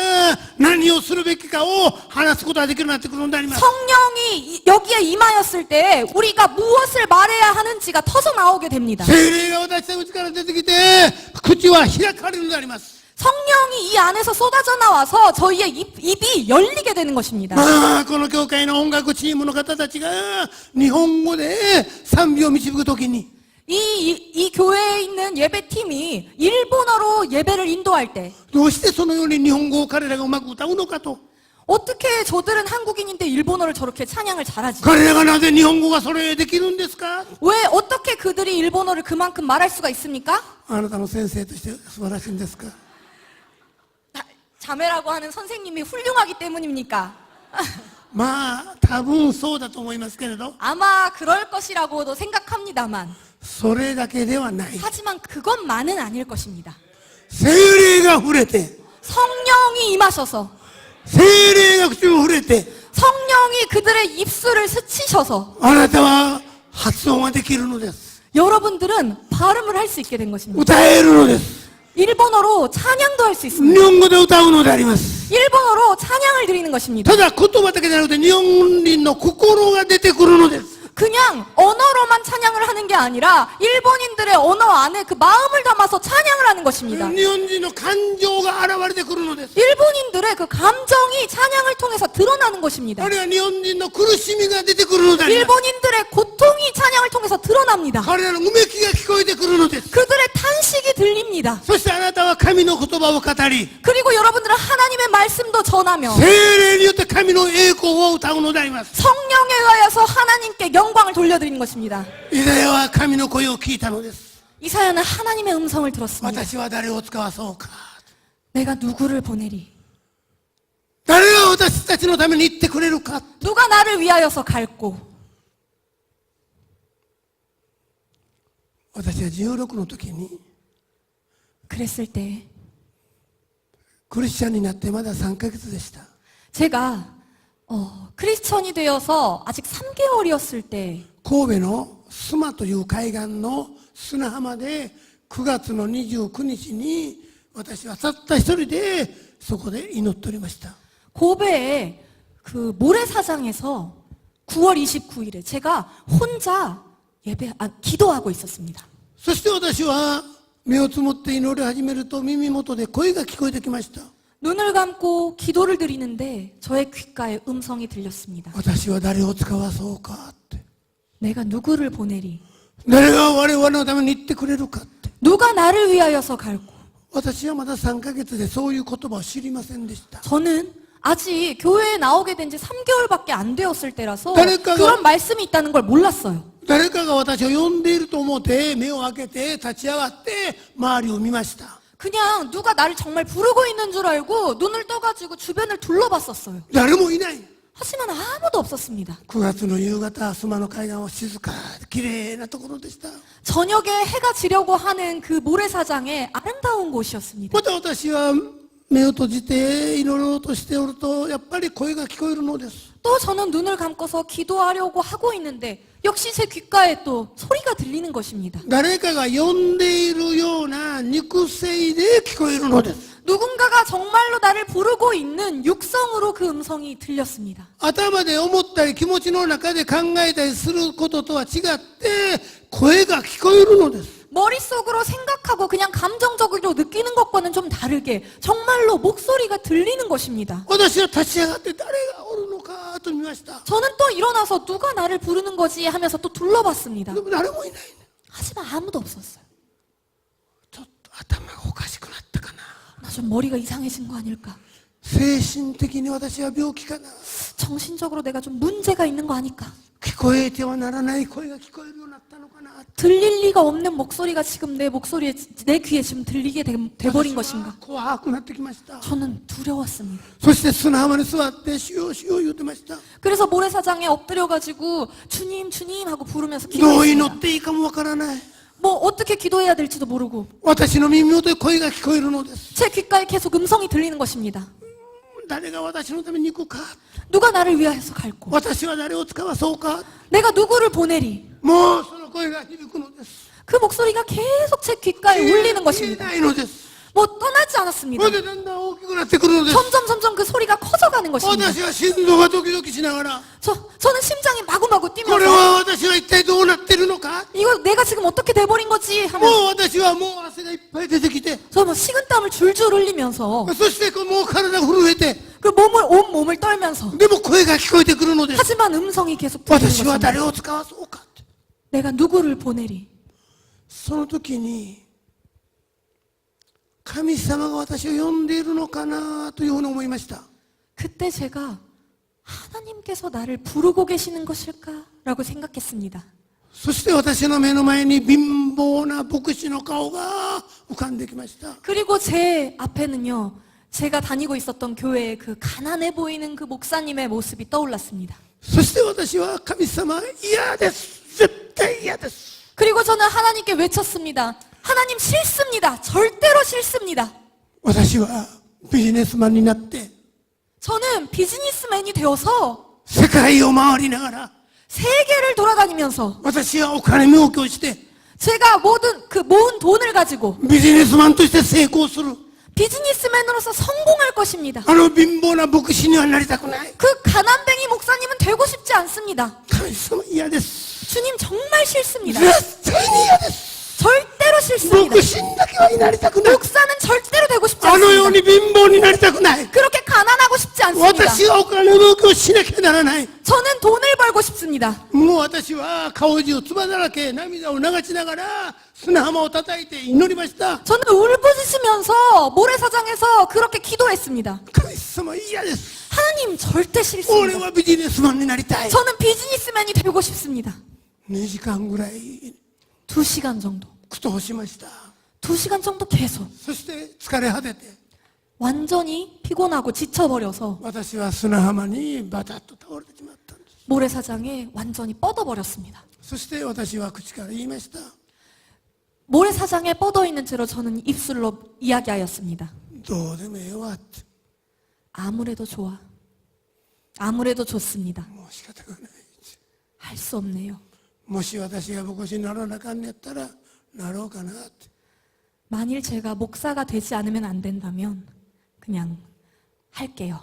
何をするべきかを話すことができるようになってくるのであります。 성령이 여기에 임하였을 때 우리가 무엇을 말해야 하는지가 터져 나오게 됩니다. 聖霊が私たちのうちから出てきて口は開かれるのであります。 성령이 이 안에서 쏟아져 나와서 저희의 입이 열리게 되는 것입니다. この教会の音楽チームの方たちが日本語で賛美を導くときに 이 교회에 있는 예배팀이 일본어로 예배를 인도할 때 どうしてそのように日本語を彼らがうまく歌うのかと 어떻게 저들은 한국인인데 일본어를 저렇게 찬양을 잘하지? 彼らがなぜ日本語がそれできるんですか 왜 어떻게 그들이 일본어를 그만큼 말할 수가 있습니까? あなたの先生として素晴らしいんですか 자매라고 하는 선생님이 훌륭하기 때문입니까? まあ多分そうだと思いますけれど 아마 그럴 것이라고도 생각합니다만 それだけではない 하지만 그것만은 아닐 것입니다. 聖霊が触れて 성령이 임하셔서 聖霊が口を触れて 성령이 그들의 입술을 스치셔서 あなたは発音ができるのです 여러분들은 발음을 할 수 있게 된 것입니다. 歌えるのです 일본어로 찬양도 할 수 日 있습니다. 本語で歌うのであります 일본어로 찬양을 드리는 것입니다. ただ言葉だけじゃなくて日本人の心が出てくるのです 그냥 언어로만 찬양을 하는 게 아니라 일본인들의 일본인들의 언어 안에 그 마음을 담아서 찬양을 하는 것입니다. 日本人の感情が現れてくるのです。 일본인들의 그 감정이 찬양을 통해서 드러나는 것입니다. あるいは日本人の苦しみが出てくるのであります。 일본인들의 고통이 찬양을 통해서 드러납니다. 彼らのうめきが聞こえてくるのです。 그들의 탄식이 들립니다. そしてあなたは神の言葉を語り、 그리고 여러분들은 하나님의 말씀도 전하며 聖霊によって神の栄光を歌うのであります。 성령에 의하여서 하나님께 영광을 돌려드리는 것입니다. イザヤは神の声を聞いたのです。 이사야는 하나님의 음성을 들었습니다. 私は誰を使わそうか。 내가 누구를 보내리? 誰が私たちのために言ってくれるか。 누가 나를 위하여서 갈고? 私は16の時に 그랬을 때 クリスチャンになってまだ3ヶ月でした。 제가 크리스천이 되어서 아직 3개월이었을 때 神戸の須磨という海岸の砂浜で9月の29日に私はたった一人でそこで祈っておりました。 고베의 그 모래사장에서 9월 29일에 제가 혼자 기도하고 있었습니다. そして私は目をつむって祈り始めると耳元で声が聞こえてきました。 눈을 감고 기도를 드리는데 저의 귓가에 음성이 들렸습니다. 私は誰を使わそうかって。 내가 누구를 보내리? 誰が我々のために言ってくれるかって。 누가 나를 위하여서 갈고? 私はまだ3ヶ月でそういう言葉を知りませんでした。 저는 아직 교회에 나오게 된 지 3개월밖에 안 되었을 때라서 그러니까 그런 말씀이 있다는 걸 몰랐어요. 誰かが私を呼んでいると思って目を開けて立ち上がって周りを見ました。 그냥 누가 나를 정말 부르고 있는 줄 알고 눈을 떠가지고 주변을 둘러봤었어요. 誰もいない。 하지만 아무도 없었습니다. 9月の夕方、須磨の海岸は静かで綺麗なところでした。 저녁에 해가 지려고 하는 그 모래사장의 아름다운 곳이었습니다. また私は目を閉じて祈ろうとしておるとやっぱり声が聞こえるのです。 또 저는 눈을 감고서 기도하려고 하고 있는데 역시 제 귓가에 또 소리가 들리는 것입니다. 誰かが呼んでいるような肉声で聞こえるのです。 누군가가 정말로 나를 부르고 있는 육성으로 그 음성이 들렸습니다. 頭で思ったり気持ちの中で考えたりすることとは違って声が聞こえるのです。 머릿속으로 생각하고 그냥 감정적으로 느끼는 것과는 좀 다르게 정말로 목소리가 들리는 것입니다. 私は立ち上がって誰がおるのかと見ました。 저는 또 일어나서 누가 나를 부르는 거지 하면서 또 둘러봤습니다. でも誰もいない。 하지만 아무도 없었어요. ちょっと頭がおかしくなったかな。 나 좀 머리가 이상해진 거 아닐까? 精神的に私は病気かな。 정신적으로 내가 좀 문제가 있는 거 아닐까? 聞こえてはならない声が聞こえるようになったのかな。 들릴 리가 없는 목소리가 지금 내 목소리에 내 귀에 지금 들리게 돼버린 私は 것인가? 怖くなってきました。 저는 두려웠습니다. そして砂浜に座ってしようしよう言ってました。 그래서 모래사장에 엎드려가지고 주님 주님 하고 부르면서 どう祈 기도했습니다. っていいかもわからない。 뭐 어떻게 기도해야 될지도 모르고 私の耳元で声が聞こえるのです。 제 귓가에 계속 음성이 들리는 것입니다. 誰が私のために行くか。 누가 나를 위하여서 갈고 私は誰を使わそうか。 내가 누구를 보내리 もうその声が響くのです。 그 목소리가 계속 제 귓가에 울리는 消え 것입니다. ないのです。 뭐 떠나지 않았습니다. それでだんだん大きくなってくるのです。 점점 그 소리가 커져가는 것입니다. 私は心臓がドキドキしながら、 저는 심장이 마구마구 これ 뛰면서 は私は一体どうなってるのか。 이거 내가 지금 어떻게 돼버린 거지 も 하면서 う私はもう汗がいっぱい出てきて、 저 뭐 식은땀을 줄줄 흘리면서 そしてもう体が震えて、 그 온 몸을 떨면서 でも声が聞こえてくるのです。 하지만 음성이 계속 들리는 私は 것입니다. 誰を使わそうかって。 내가 누구를 보내리 その時に神様が私を呼んでいるのかなというふうに思いました。 그때 제가 하나님께서 나를 부르고 계시는 것일까라고 생각했습니다. そして私の目の前に貧乏な牧師の顔が浮かんできました。 그리고 제 앞에는요, 제가 다니고 있었던 교회의 그 가난해 보이는 그 목사님의 모습이 떠올랐습니다. そして私は神様嫌です。絶対嫌です。 그리고 저는 하나님께 외쳤습니다. 하나님 싫습니다. 절대로 싫습니다. 私はビジネスマンになって 저는 비즈니스맨이 되어서 世界を回りながら 세계를 돌아다니면서 私はお金儲けをして 제가 모은 돈을 가지고 ビジネスマンとして成功する。 비즈니스맨으로서 성공할 것입니다. あの貧乏な牧師にはなりたくない。 그 가난뱅이 목사님은 되고 싶지 않습니다. 神様嫌です。 주님 정말 싫습니다. 絶対に嫌です。 절대 싫습니다. 牧師だけはなりたくない。 목사는 절대로 되고 싶지 あのよう 않습니다. に貧乏になりたくない。 그렇게 가난하고 싶지 않습니다. 私はお金の動きをしなきゃならない。 저는 돈을 벌고 싶습니다. もう私は顔中つばだらけ涙を流しながら砂浜を叩いて祈りました。 저는 울부짖으면서 모래사장에서 그렇게 기도했습니다. 神様嫌です。 하나님 절대 俺 싫습니다. はビジネスマンになりたい。 저는 비즈니스맨이 되고 싶습니다. 2時間ぐらい 2시간 정도. 苦闘しました。 2시간 정도 계속. そして疲れ果てて 완전히 피곤하고 지쳐버려서 私は砂浜にバタッと倒れてしまったんです。 모래사장에 완전히 뻗어버렸습니다. そして私は口から言いました。 모래사장에 뻗어있는 채로 저는 입술로 이야기하였습니다. どうでもええわって。 아무래도 좋아. 아무래도 좋습니다. もう仕方がない。 할 수 없네요. もし私が牧師にならなあかんねやったらなろうかなって。 만일 제가 목사가 되지 않으면 안 된다면 그냥 할게요.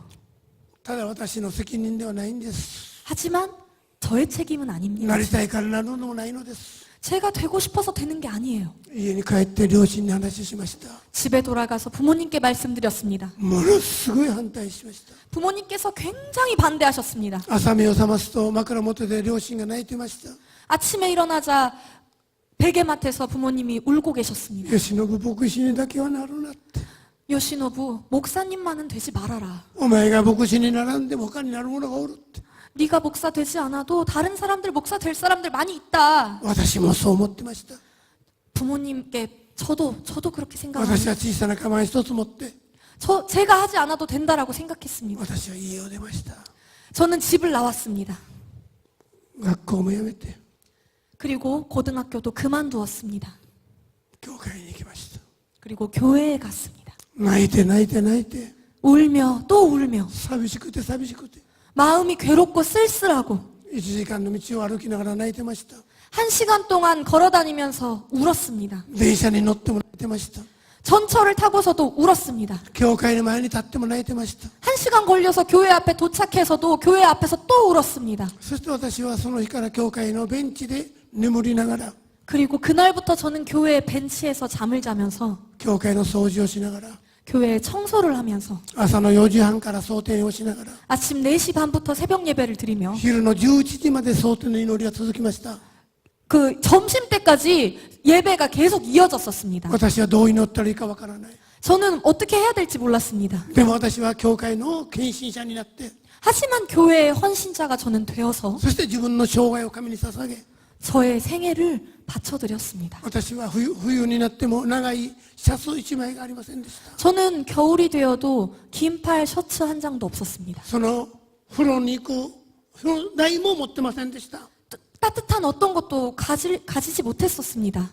ただ私の責任ではないんです。 하지만 저의 책임은 아닙니다. なりたいからなるのもないのです。 제가 되고 싶어서 되는 게 아니에요. 家に帰って両親に話しました。 집에 돌아가서 부모님께 말씀드렸습니다. ものすごい反対しました。 부모님께서 굉장히 반대하셨습니다. 朝目を覚ますと枕元で両親が泣いてました。 아침에 일어나자 베개맡에서 부모님이 울고 계셨습니다. 吉信牧師にだけはなるなって。 요시노부 목사님만은 되지 말아라. お前が牧師にならんでも他になる者がおるって。 네가 목사 되지 않아도 다른 사람들 목사 될 사람들 많이 있다. 私もそう思ってました。 부모님께 저도 그렇게 私 생각합니다. は小さなカバン一つ持って 제가 하지 않아도 된다라고 생각했습니다. 私は家を出ました。 저는 집을 나왔습니다. 学校も辞めて 그리고 고등학교도 그만두었습니다. 教会に行きました。 그리고 교회에 갔습니다. 泣いて泣いて泣いて 울며 또 울며 寂しくて寂しくて 마음이 괴롭고 쓸쓸하고 1時間の道を歩きながら泣いてました。 1시간 동안 걸어다니면서 울었습니다. 電車に乗っても泣いてました。 전철을 타고서도 울었습니다. 教会の前に立っても泣いてました。 1시간 걸려서 교회 앞에 도착해서도 교회 앞에서 또 울었습니다. そして私はその日から教会のベンチで眠りながら 그리고 그날부터 저는 교회 벤치에서 잠을 자면서 教会の掃除をしながら 교회 청소를 하면서 朝の4時半から蒼天をしながら 아침 4시 반부터 새벽 예배를 드리며 昼の11時まで蒼天の祈りが続きました。 그 점심 때까지 예배가 계속 이어졌었습니다. 私はどう祈ったらいいかわからない。 저는 어떻게 해야 될지 몰랐습니다. でも私は教会の献身者になって 하지만 교회의 헌신자가 저는 되어서 そして自分の生涯を神に捧げ 저의 생애를 바쳐드렸습니다. 私は冬になっても長いシャツ1枚がありませんでした。 저는 겨울이 되어도 긴팔 셔츠 한 장도 없었습니다. その風呂に行く風呂台も持ってませんでした。 따뜻한 어떤 것도 가지지 못했었습니다.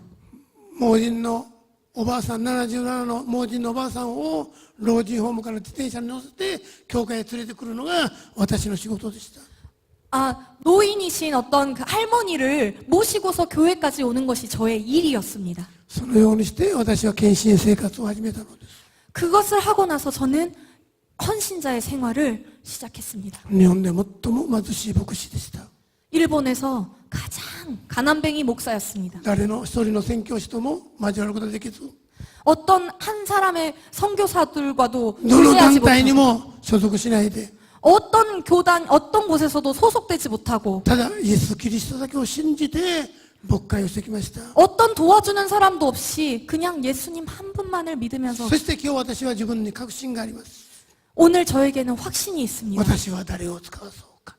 盲人のおばあさん77の盲人のおばあさんを老人ホームから自転車に乗せて教会へ連れてくるのが私の仕事でした。 노인이신 어떤 그 할머니를 모시고서 교회까지 오는 것이 저의 일이었습니다. そのようにして私は献身生活を始めたのです。 그것을 하고 나서 저는 헌신자의 생활을 시작했습니다. 日本で最も貧しい牧師でした。 일본에서 가장 가난뱅이 목사였습니다. 誰の一人の宣教師とも交わることができず 어떤 한 사람의 선교사들과도 どの 교제하지 団体に 못하고 も所属しないで 어떤 교단, 어떤 곳에서도 소속되지 못하고 ただイエス・キリストだけを信じて牧会をしてきました。 어떤 도와주는 사람도 없이 그냥 예수님 한 분만을 믿으면서 そして今日私は自分に確信があります。 오늘 저에게는 확신이 있습니다. 私は誰を使わそうか。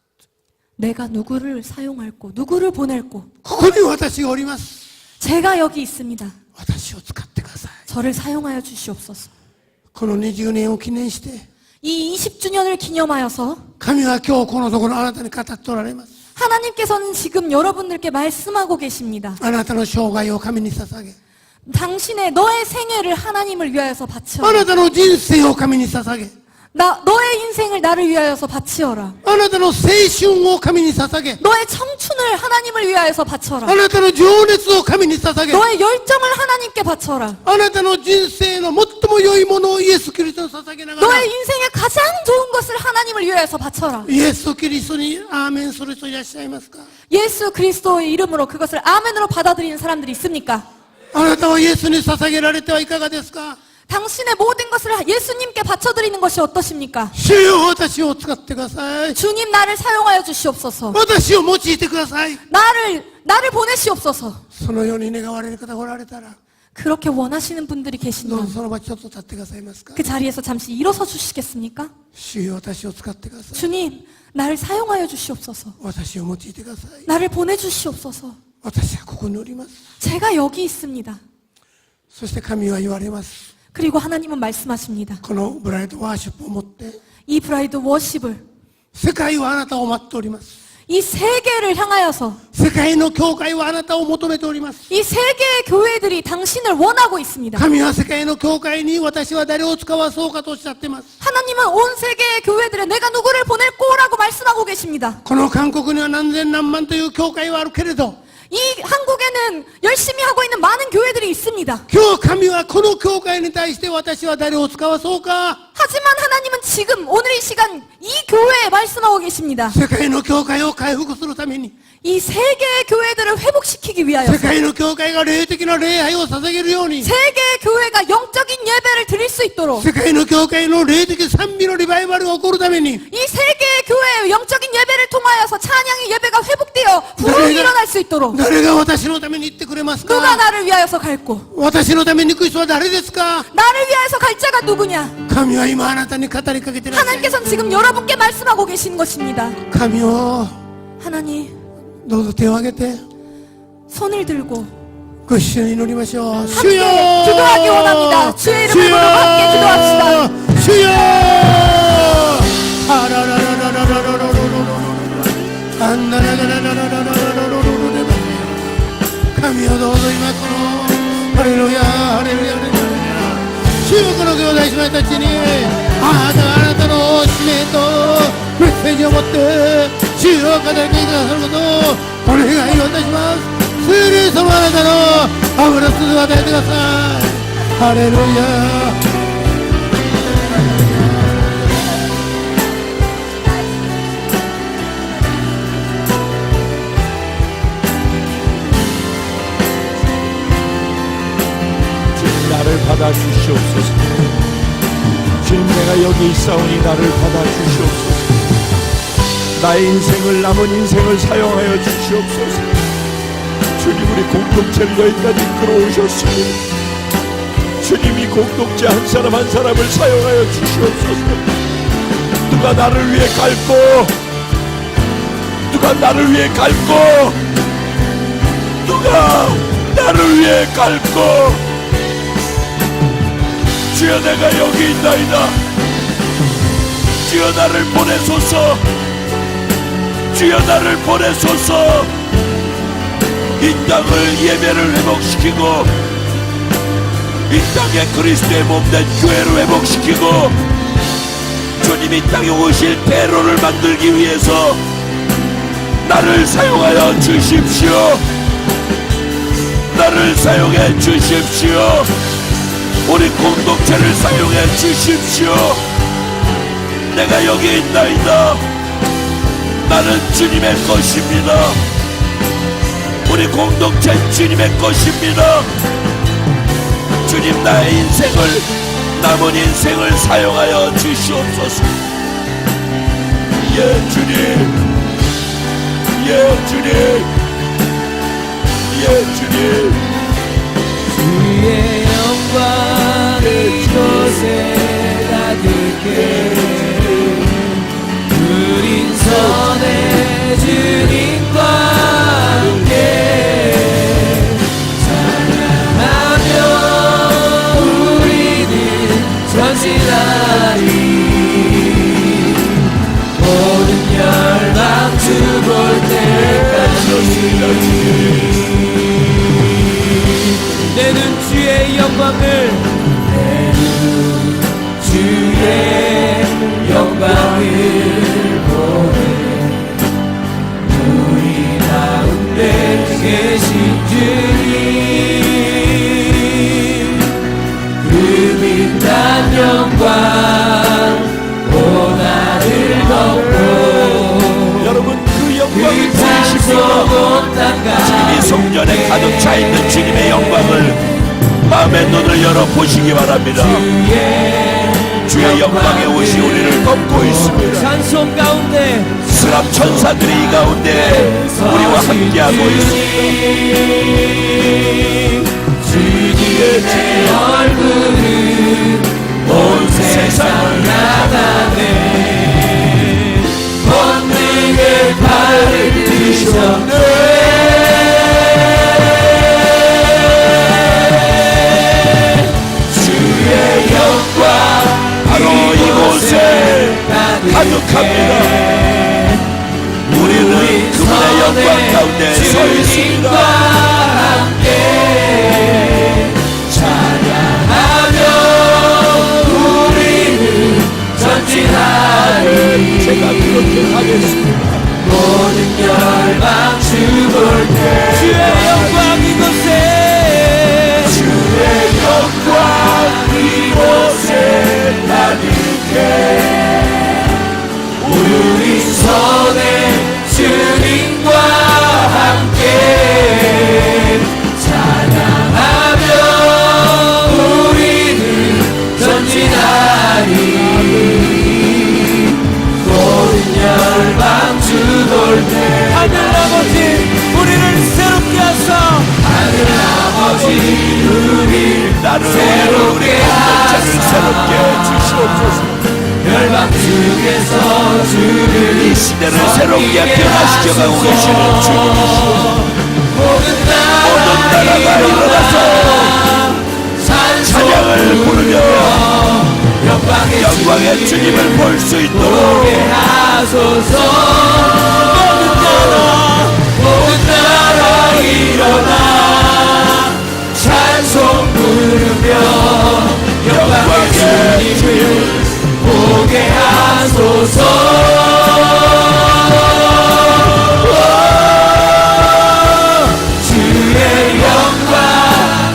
내가 누구를 사용할고 누구를 보낼고 ここに私がおります。 제가 여기 있습니다. 私を使ってください。 저를 사용하여 주시옵소서. この20年を記念して 이 20주년을 기념하여서 神は今日このところあなたに語っておられます。 하나님께서는 지금 여러분들께 말씀하고 계십니다. あなたの生涯を神に捧げ 당신의 너의 생애를 하나님을 위하여서 あ 바치어라. なたの人生を神に捧げ 너의 인생을 나를 위하여서 바치어라. あなたの青春を神に捧げ 너의 청춘을 하나님을 위하여서 바쳐라. あなたの情熱を神に捧げ 너의 열정을 하나님께 바쳐라. あなたの人生の最も良いものをイエス・キリストに捧げながら 너의 인생의 가장 좋은 것을 하나님을 위하여서 바쳐라. イエス・キリストにアーメンする人いらっしゃいますか？ 예수 그리스도의 이름으로 그것을 아멘으로 받아들이는 사람들이 있습니까? あなたはイエスに捧げられてはいかがですか。 당신의 모든 것을 예수님께 바쳐드리는 것이 어떠십니까? 主よ、私を使ってください。 주님 나를 사용하여 주시옵소서. 私を用いてください。 나를 보내시옵소서. そのように願われる方がおられたら、 그렇게 원하시는 분들이 どうぞ 계신다면 その場ちょっと立ってくださいますか。 그 자리에서 잠시 일어서 주시겠습니까? 主よ、私を使ってください。 주님, 나를 사용하여 주시옵소서. 私を用いてください。 나를 보내주시옵소서. 私はここにおります。 제가 여기 있습니다. そして神は言われます。 그리고 하나님은 말씀하십니다. このブライドワーシップを持って、 이 브라이드 워십을 世界はあなたを待っております。 이 세계를 향하여서 世界の教会はあなたを求めております。 이 세계의 교회들이 당신을 원하고 있습니다. 神は世界の教会に私は誰を使わそうかとおっしゃっています。 하나님은 온 세계의 교회들에 내가 누구를 보낼 거라고 말씀하고 계십니다. この韓国には何千何万という教会はあるけれど、 이 한국에는 열심히 하고 있는 많은 교회들이 있습니다. 今日神はこの教会に対して私は誰を使わそうか。 하지만 하나님은 지금 오늘 이 시간 이 교회에 말씀하고 계십니다. 世界の教会を回復するために、 이 세계의 교회들을 회복시키기 위하여 世界の教会が霊的な礼拝を捧げるように、 세계의 교회가 영적인 예배를 드릴 수 있도록 世界の教会の霊的賛美のリバイバルが起こるために、 이 세계의 교회의 영적인 예배를 통하여서 찬양의 예배가 회복되어 부흥이 일어날 수 있도록 誰が私のために言ってくれます 누가 か。 나를 위하여서 갈고 私のために行く人は誰ですか。 나를 위하여서 갈 자가 누구냐. 神は今あなたに語りかけていらっしゃい。 하나님께서는 지금 여러분께 말씀하고 계신 것입니다. 神を 하나님 どうぞ手を挙げて 손을 들고 ご一緒に祈りましょう。 함께 기도하기 원합니다. 주의 이름으로 함께 기도합시다. 主よ、あらららららららららららあんならららららららららら神をどうぞ今このハレルヤハレルヤハレルヤ、主よ、この兄弟姉妹たちにあなたの使命とメッセージを持って主よ、語りかけてくださることをお願いをいたします。聖霊様、あなたの油粒を与えてください。ハレルヤ。나를 받아주시옵소서. 주님, 내가 여기 있사오니 나를 받아주시옵소서. 나의 인생을, 남은 인생을 사용하여 주시옵소서. 주님, 우리 공동체를 여기까지 끌어오셨습니다. 주님이 공동체 한 사람 한 사람을 사용하여 주시옵소서. 누가 나를 위해 갈고, 누가 나를 위해 갈고, 누가 나를 위해 갈고. 주여, 내가 여기 있나이다. 주여, 나를 보내소서. 주여, 나를 보내소서. 이 땅을 예배를 회복시키고 이 땅에 그리스도의 몸된 교회를 회복시키고 주님이 땅에 오실 대로를 만들기 위해서 나를 사용하여 주십시오. 나를 사용해 주십시오. 우리 공동체를 사용해 주십시오. 내가 여기 있나이다. 나는 주님의 것입니다. 우리 공동체 주님의 것입니다. 주님, 나의 인생을, 남은 인생을 사용하여 주시옵소서. 예, 주님. 예, 주님. 예, 주님. 주의 영광 이곳에 가득해 우린 선의 주님과 함께 찬양하며 우리는 전진하리 모든 열방 주볼 때까지 내 눈 주의 영광을 내 눈 주의 영광을 보네 우리 가운데 계신 주님 그 빛난 영광 고난을 덮고 여러분, 그 영광을 그 찬송 보이십니까? 온 땅 주님이 성전에 가득 차 있는 주님의 영광을 마음의 눈을 열어 보시기 바랍니다. 주의 영광의 옷이 우리를 덮고 있습니다. 찬송 가운데 스랍 천사들이 이 가운데 우리와 함께하고 있습니다. 주님의 얼굴은 온 세상을 나타내 본능의 발을 드셨네. 주의 영광 바로 이곳에 가득합니다. 우리는 그분의 영광 가운데 서 있습니다. 함께 찬양하며 우리는 전진하리. 제가 그렇게 하겠습니다. 모든 열방 주볼 때 주의 영광 이곳에 주의 영광 이곳에 가득해 우리 손에 주님과 함께 찬양하며 우리는 전진하리. 모든 열방 주볼 때 하늘 아버지 우리를 새롭게 하사 하늘 아버지 우리 나를 새롭게 하사 새롭게 주시옵소서. 열방 중에서 주를 이 시대를 새롭게 변화시켜 가고 계시는 주님이시오. 모든 나라가 일어나서 찬양을 부르며 영광의 주님을 볼 수 있도록 하소서. 모든 나라 일어나 찬송 부르며 영광의 주님을 보게 하소서. 주의 영광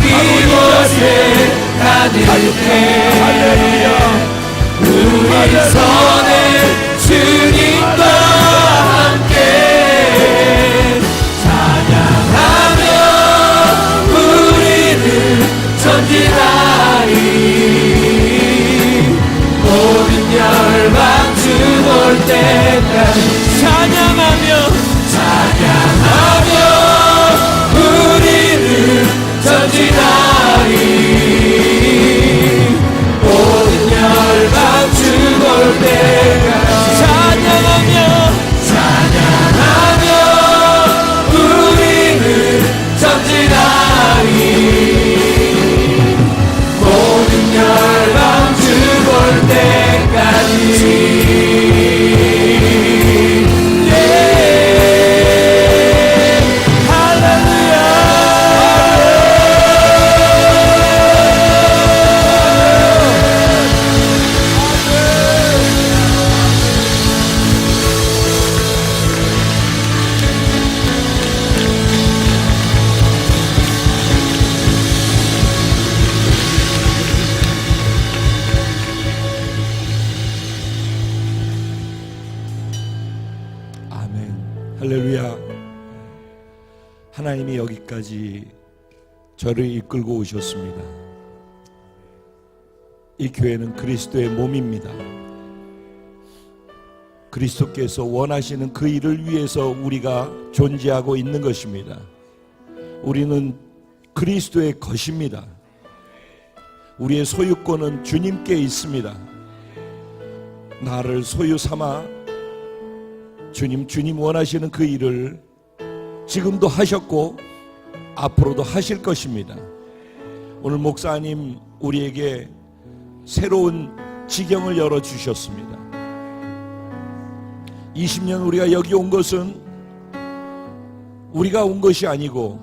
이곳에 가득해 우리 손에 주님과 함께 찬양하며 우리는 전진하리. 모든 열방 주 볼 때까지 찬양하며 우리는 전진하리. 모든 열방 주 볼 때까지 찬양하며 우리는 전진하리. 모든 열방 주 볼 때까지 네. 할렐루야. 아멘. 할렐루야. 하나님이 여기까지 저를 이끌고 오셨습니다. 이 교회는 그리스도의 몸입니다. 그리스도께서 원하시는 그 일을 위해서 우리가 존재하고 있는 것입니다. 우리는 그리스도의 것입니다. 우리의 소유권은 주님께 있습니다. 나를 소유 삼아 주님 원하시는 그 일을 지금도 하셨고 앞으로도 하실 것입니다. 오늘 목사님 우리에게 새로운 지경을 열어주셨습니다. 20년 우리가 여기 온 것은 우리가 온 것이 아니고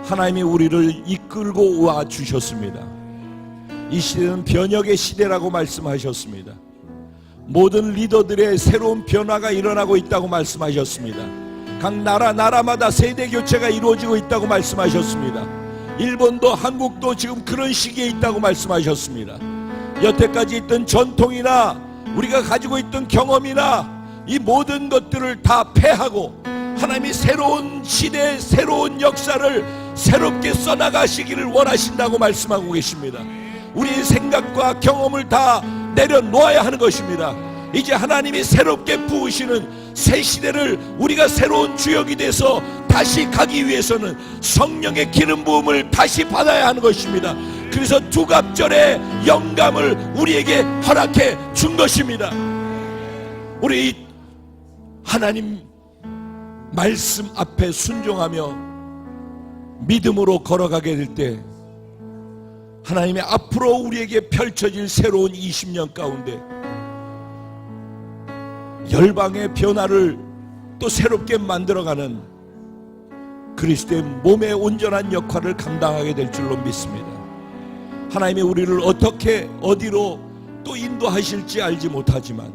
하나님이 우리를 이끌고 와 주셨습니다. 이 시대는 변혁의 시대라고 말씀하셨습니다. 모든 리더들의 새로운 변화가 일어나고 있다고 말씀하셨습니다. 각 나라마다 세대 교체가 이루어지고 있다고 말씀하셨습니다. 일본도 한국도 지금 그런 시기에 있다고 말씀하셨습니다. 여태까지 있던 전통이나 우리가 가지고 있던 경험이나 이 모든 것들을 다 폐하고 하나님이 새로운 시대, 새로운 역사를 새롭게 써나가시기를 원하신다고 말씀하고 계십니다. 우리의 생각과 경험을 다 내려놓아야 하는 것입니다. 이제 하나님이 새롭게 부으시는 새 시대를 우리가 새로운 주역이 돼서 다시 가기 위해서는 성령의 기름 부음을 다시 받아야 하는 것입니다. 그래서 두갑절의 영감을 우리에게 허락해 준 것입니다. 우리 하나님 말씀 앞에 순종하며 믿음으로 걸어가게 될 때 하나님의 앞으로 우리에게 펼쳐질 새로운 20년 가운데 열방의 변화를 또 새롭게 만들어가는 그리스도의 몸의 온전한 역할을 감당하게 될 줄로 믿습니다. 하나님이 우리를 어떻게 어디로 또 인도하실지 알지 못하지만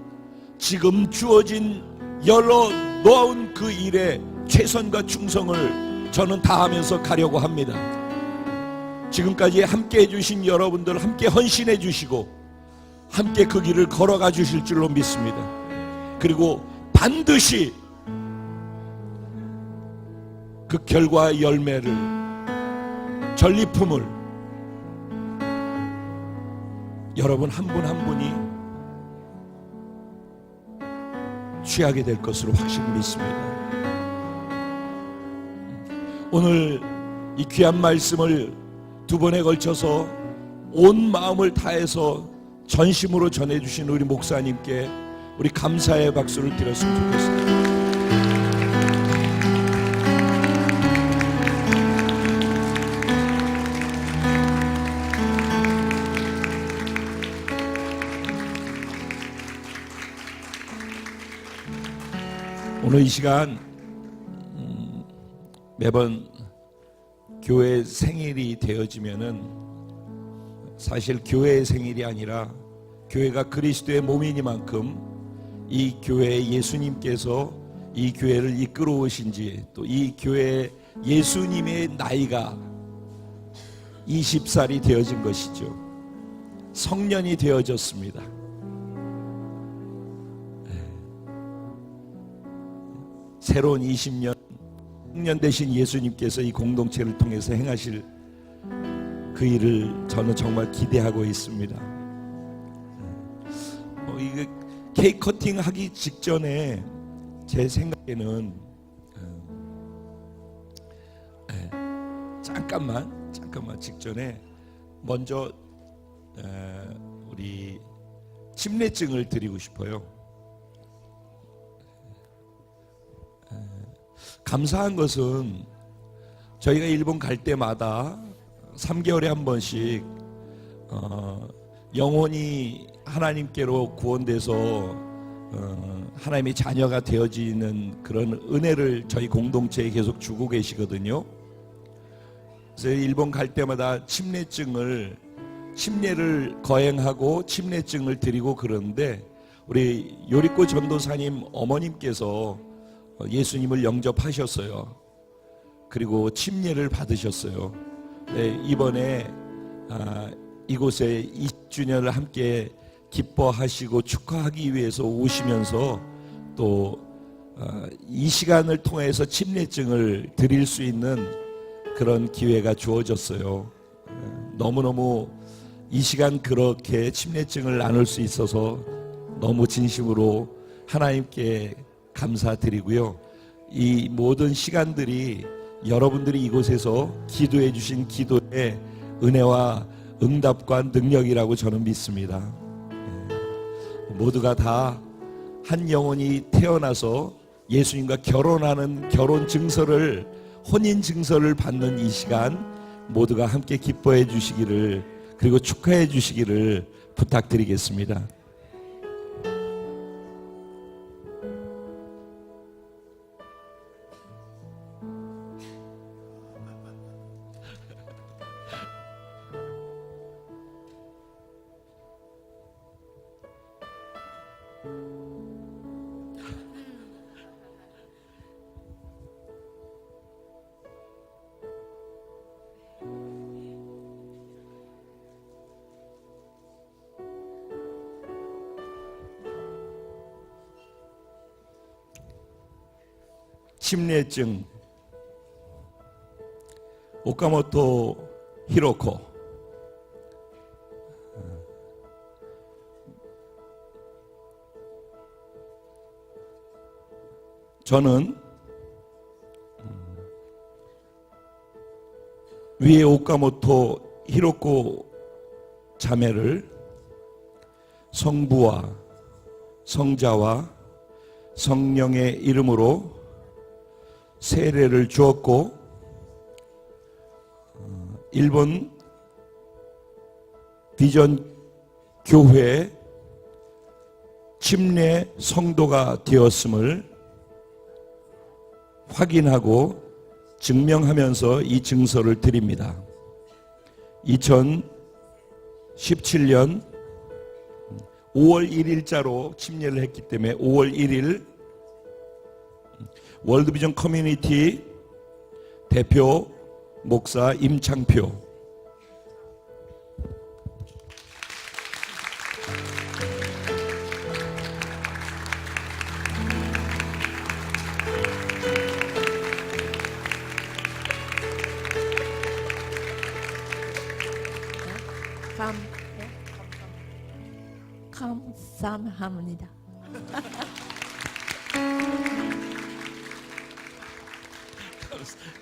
지금 주어진 열어 놓아온 그 일에 최선과 충성을 저는 다하면서 가려고 합니다. 지금까지 함께 해주신 여러분들 함께 헌신해 주시고 함께 그 길을 걸어가 주실 줄로 믿습니다. 그리고 반드시 그 결과의 열매를, 전리품을 여러분 한 분 한 분이 취하게 될 것으로 확신을 믿습니다. 오늘 이 귀한 말씀을 두 번에 걸쳐서 온 마음을 다해서 전심으로 전해주신 우리 목사님께 우리 감사의 박수를 드렸으면 좋겠습니다. 오늘 이 시간 매번 교회 생일이 되어지면은 사실 교회의 생일이 아니라 교회가 그리스도의 몸이니만큼 이 교회에 예수님께서 이 교회를 이끌어 오신지 또 이 교회 예수님의 나이가 20살이 되어진 것이죠. 성년이 되어졌습니다. 새로운 20년 청년 되신 예수님께서 이 공동체를 통해서 행하실 그 일을 저는 정말 기대하고 있습니다. 이게 케이크 커팅 하기 직전에 제 생각에는 잠깐만 직전에 먼저 우리 침례증을 드리고 싶어요. 감사한 것은 저희가 일본 갈 때마다 3개월에 한 번씩 영혼이 하나님께로 구원돼서 하나님의 자녀가 되어지는 그런 은혜를 저희 공동체에 계속 주고 계시거든요. 그래서 일본 갈 때마다 침례를 거행하고 침례증을 드리고 그러는데 우리 요리코 전도사님 어머님께서 예수님을 영접하셨어요. 그리고 침례를 받으셨어요. 네, 이번에 이곳에 20주년을 함께 기뻐하시고 축하하기 위해서 오시면서 또 이 시간을 통해서 침례증을 드릴 수 있는 그런 기회가 주어졌어요. 너무너무 이 시간 그렇게 침례증을 나눌 수 있어서 너무 진심으로 하나님께 감사드리고요. 이 모든 시간들이 여러분들이 이곳에서 기도해 주신 기도의 은혜와 응답과 능력이라고 저는 믿습니다. 모두가 다 한 영혼이 태어나서 예수님과 결혼하는 결혼 증서를, 혼인 증서를 받는 이 시간 모두가 함께 기뻐해 주시기를, 그리고 축하해 주시기를 부탁드리겠습니다. 침례증 오카모토 히로코 저는 위에 오카모토 히로코 자매를 성부와 성자와 성령의 이름으로 세례를 주었고 일본 비전 교회의 침례 성도가 되었음을 확인하고 증명하면서 이 증서를 드립니다. 2017년 5월 1일자로 침례를 했기 때문에 5월 1일 월드비전 커뮤니티 대표 목사 임창표 감사합니다.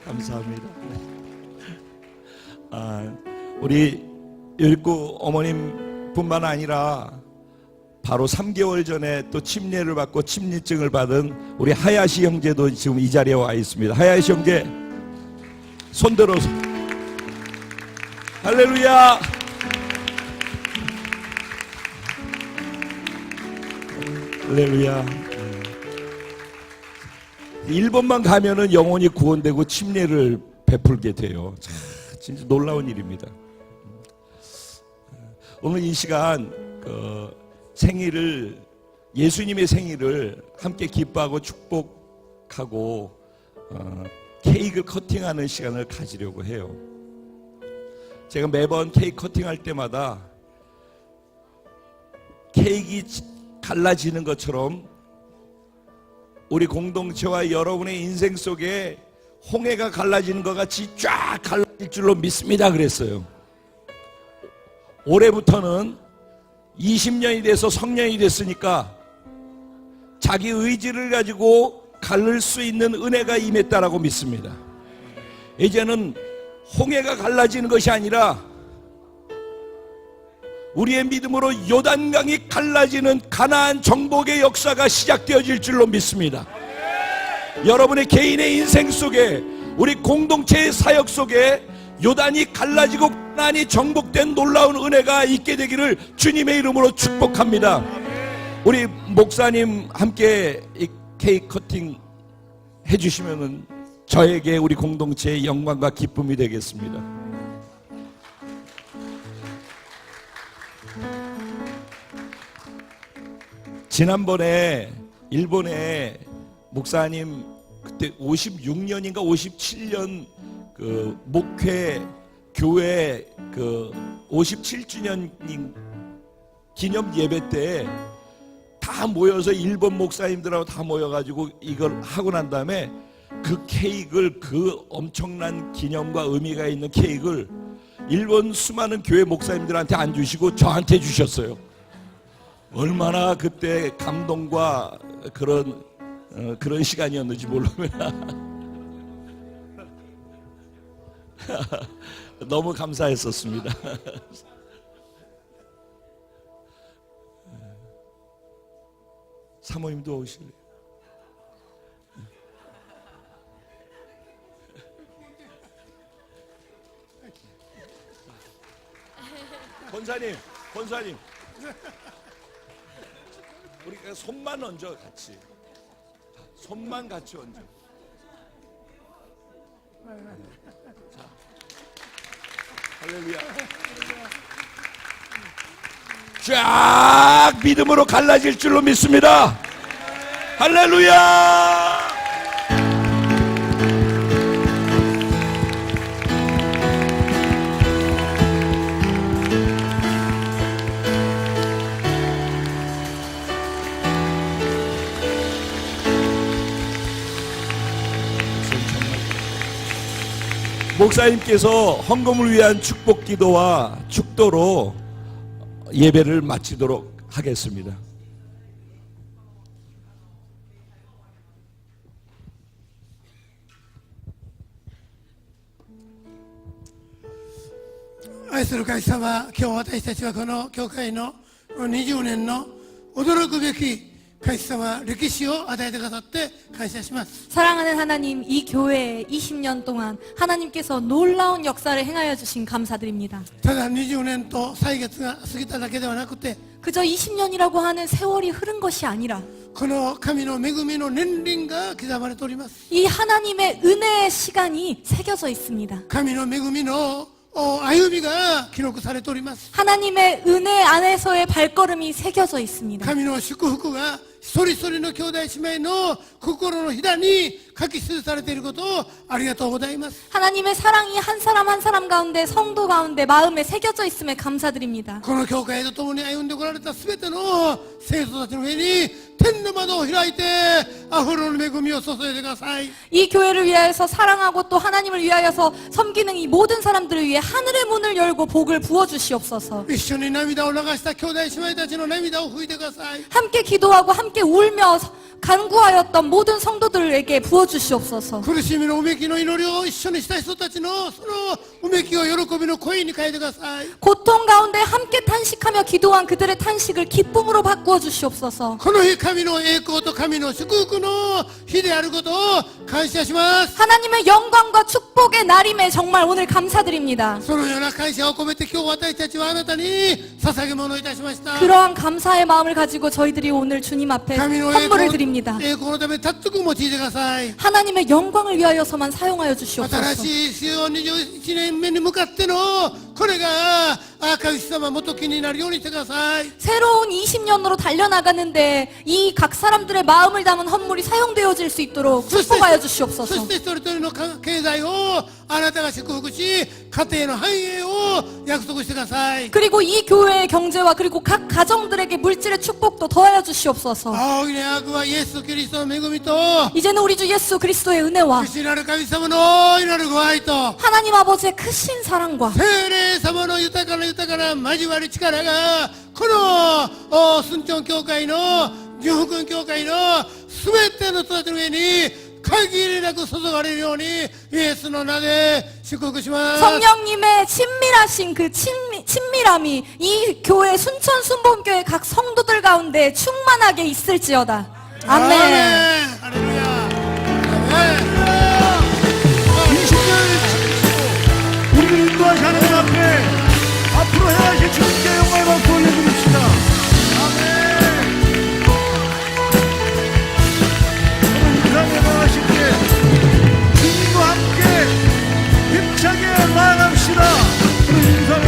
감사합니다. 우리 열구 어머님뿐만 아니라 바로 3개월 전에 또 침례를 받고 침례증을 받은 우리 하야시 형제도 지금 이 자리에 와 있습니다. 하야시 형제 손들어서 할렐루야. 할렐루야. 일본만 가면은 영혼이 구원되고 침례를 베풀게 돼요. 참, 진짜 놀라운 일입니다. 오늘 이 시간 생일을 예수님의 생일을 함께 기뻐하고 축복하고 케이크 커팅하는 시간을 가지려고 해요. 제가 매번 케이크 커팅할 때마다 케이크 갈라지는 것처럼 우리 공동체와 여러분의 인생 속에 홍해가 갈라지는 것 같이 쫙 갈라질 줄로 믿습니다 그랬어요. 올해부터는 20년이 돼서 성년이 됐으니까 자기 의지를 가지고 갈릴 수 있는 은혜가 임했다라고 믿습니다. 이제는 홍해가 갈라지는 것이 아니라 우리의 믿음으로 요단강이 갈라지는 가나안 정복의 역사가 시작되어질 줄로 믿습니다. 여러분의 개인의 인생 속에 우리 공동체의 사역 속에 요단이 갈라지고 가나안이 정복된 놀라운 은혜가 있게 되기를 주님의 이름으로 축복합니다. 우리 목사님 함께 이 케이크 커팅 해주시면은 저에게 우리 공동체의 영광과 기쁨이 되겠습니다. 지난번에 일본에 목사님 그때 56년인가 57년 그 목회 교회 그 57주년 기념 예배 때 다 모여서 일본 목사님들하고 다 모여가지고 이걸 하고 난 다음에 그 케이크를 그 엄청난 기념과 의미가 있는 케이크를 일본 수많은 교회 목사님들한테 안 주시고 저한테 주셨어요. 얼마나 그때 감동과 그런 시간이었는지 모릅니다. 너무 감사했었습니다. 사모님도 오실래요? 권사님 우리가 손만 얹어 같이 손만 같이 얹어. 자, 할렐루야. 쫙 믿음으로 갈라질 줄로 믿습니다. 할렐루야. 목사님께서 헌금을 위한 축복 기도와 축도로 예배를 마치도록 하겠습니다.愛する神様、今日私たちはこの教会の20年の驚くべき神様歴史を与えてくださって感謝します。 사랑하는 하나님, 이 교회에 20년 동안 하나님께서 놀라운 역사를 행하여 주신 감사드립니다. ただ20年と歳月が過ぎただけではなくて、 그저 20년이라고 하는 세월이 흐른 것이 아니라 この神の恵みの年輪が刻まれております。 이 하나님의 은혜의 시간이 새겨져 있습니다. 神の恵みの歩みが記録されております。 하나님의 은혜 안에서의 발걸음이 새겨져 있습니다. 神の祝福が一人一人の兄弟姉妹の心のひだに書き記されていることをありがとうございます。 하나님의 사랑이 한 사람 한 사람 가운데, 성도 가운데 마음에 새겨져 있음에 감사드립니다. この教会と共に歩んでこられたすべての生徒たちの上に天の窓を開いてアフロの恵みを注いでください。 이 교회를 위하여서 사랑하고 또 하나님을 위하여서 섬기는 이 모든 사람들을 위해 하늘의 문을 열고 복을 부어주시옵소서. 一緒に涙を流した兄弟姉妹たちの涙を拭いてください。 함께 기도하고 함께 울며 간구하였던 모든 성도들에게 부어주시옵소서. 苦しみのうめきの祈りを一緒にした人たちのそのうめきを喜びの声に変えてください。 고통 가운데 함께 탄식하며 기도한 그들의 탄식을 기쁨으로 바꾸어 주시옵소서. この日神の栄光と神の祝福の日であることを感謝します。 하나님의 영광과 축복의 날임에 정말 오늘 감사드립니다. そのような感謝を込めて今日私たちはあなたに捧げ物いたしました。 그러한 감사의 마음을 가지고 저희들이 오늘 주님 앞에 神の 선물을 드립니다. 栄光のためにたっとく用いてください。 하나님의 영광을 위하여서만 사용하여 주시옵소서. 新しい主を21年目に向かってのこれが神様元気になるようにしてください。 새로운 20년으로 달려나가는데 이 각 사람들의 마음을 담은 헌물이 사용되어질 수 있도록 そして 축복하여 そ 주시옵소서. して一人一人の経済をあなたが祝福し家庭の繁栄を約束してください。 그리고 이 교회의 경제와 그리고 각 가정들에게 물질의 축복도 더하여 주시옵소서. 仰ぎにあくはイエス・キリストの恵みと 이제는 우리 주 예수 그리스도의 은혜와 父なる神様の祈るご愛と 하나님 아버지의 크신 사랑과 聖霊様の豊かな交わり力がこの순천教会の純福音教会の全ての人たちの上に限りなく注がれるようにイエスの名で祝福します。 성령님의 친밀하신 그 친밀함이 이 교회 순천 순복음교회 각 성도들 가운데 충만하게 있을지어다. 아멘. 할렐루야. 아멘. 20년을 지키시고 우리를 인도하신 하나님 앞에 앞으로 행하실 주님께 영광을 받고 올려드립시다. 아멘. 인상에 나가실게 주님과 함께 힘차게 나아갑시다. 우리 인상에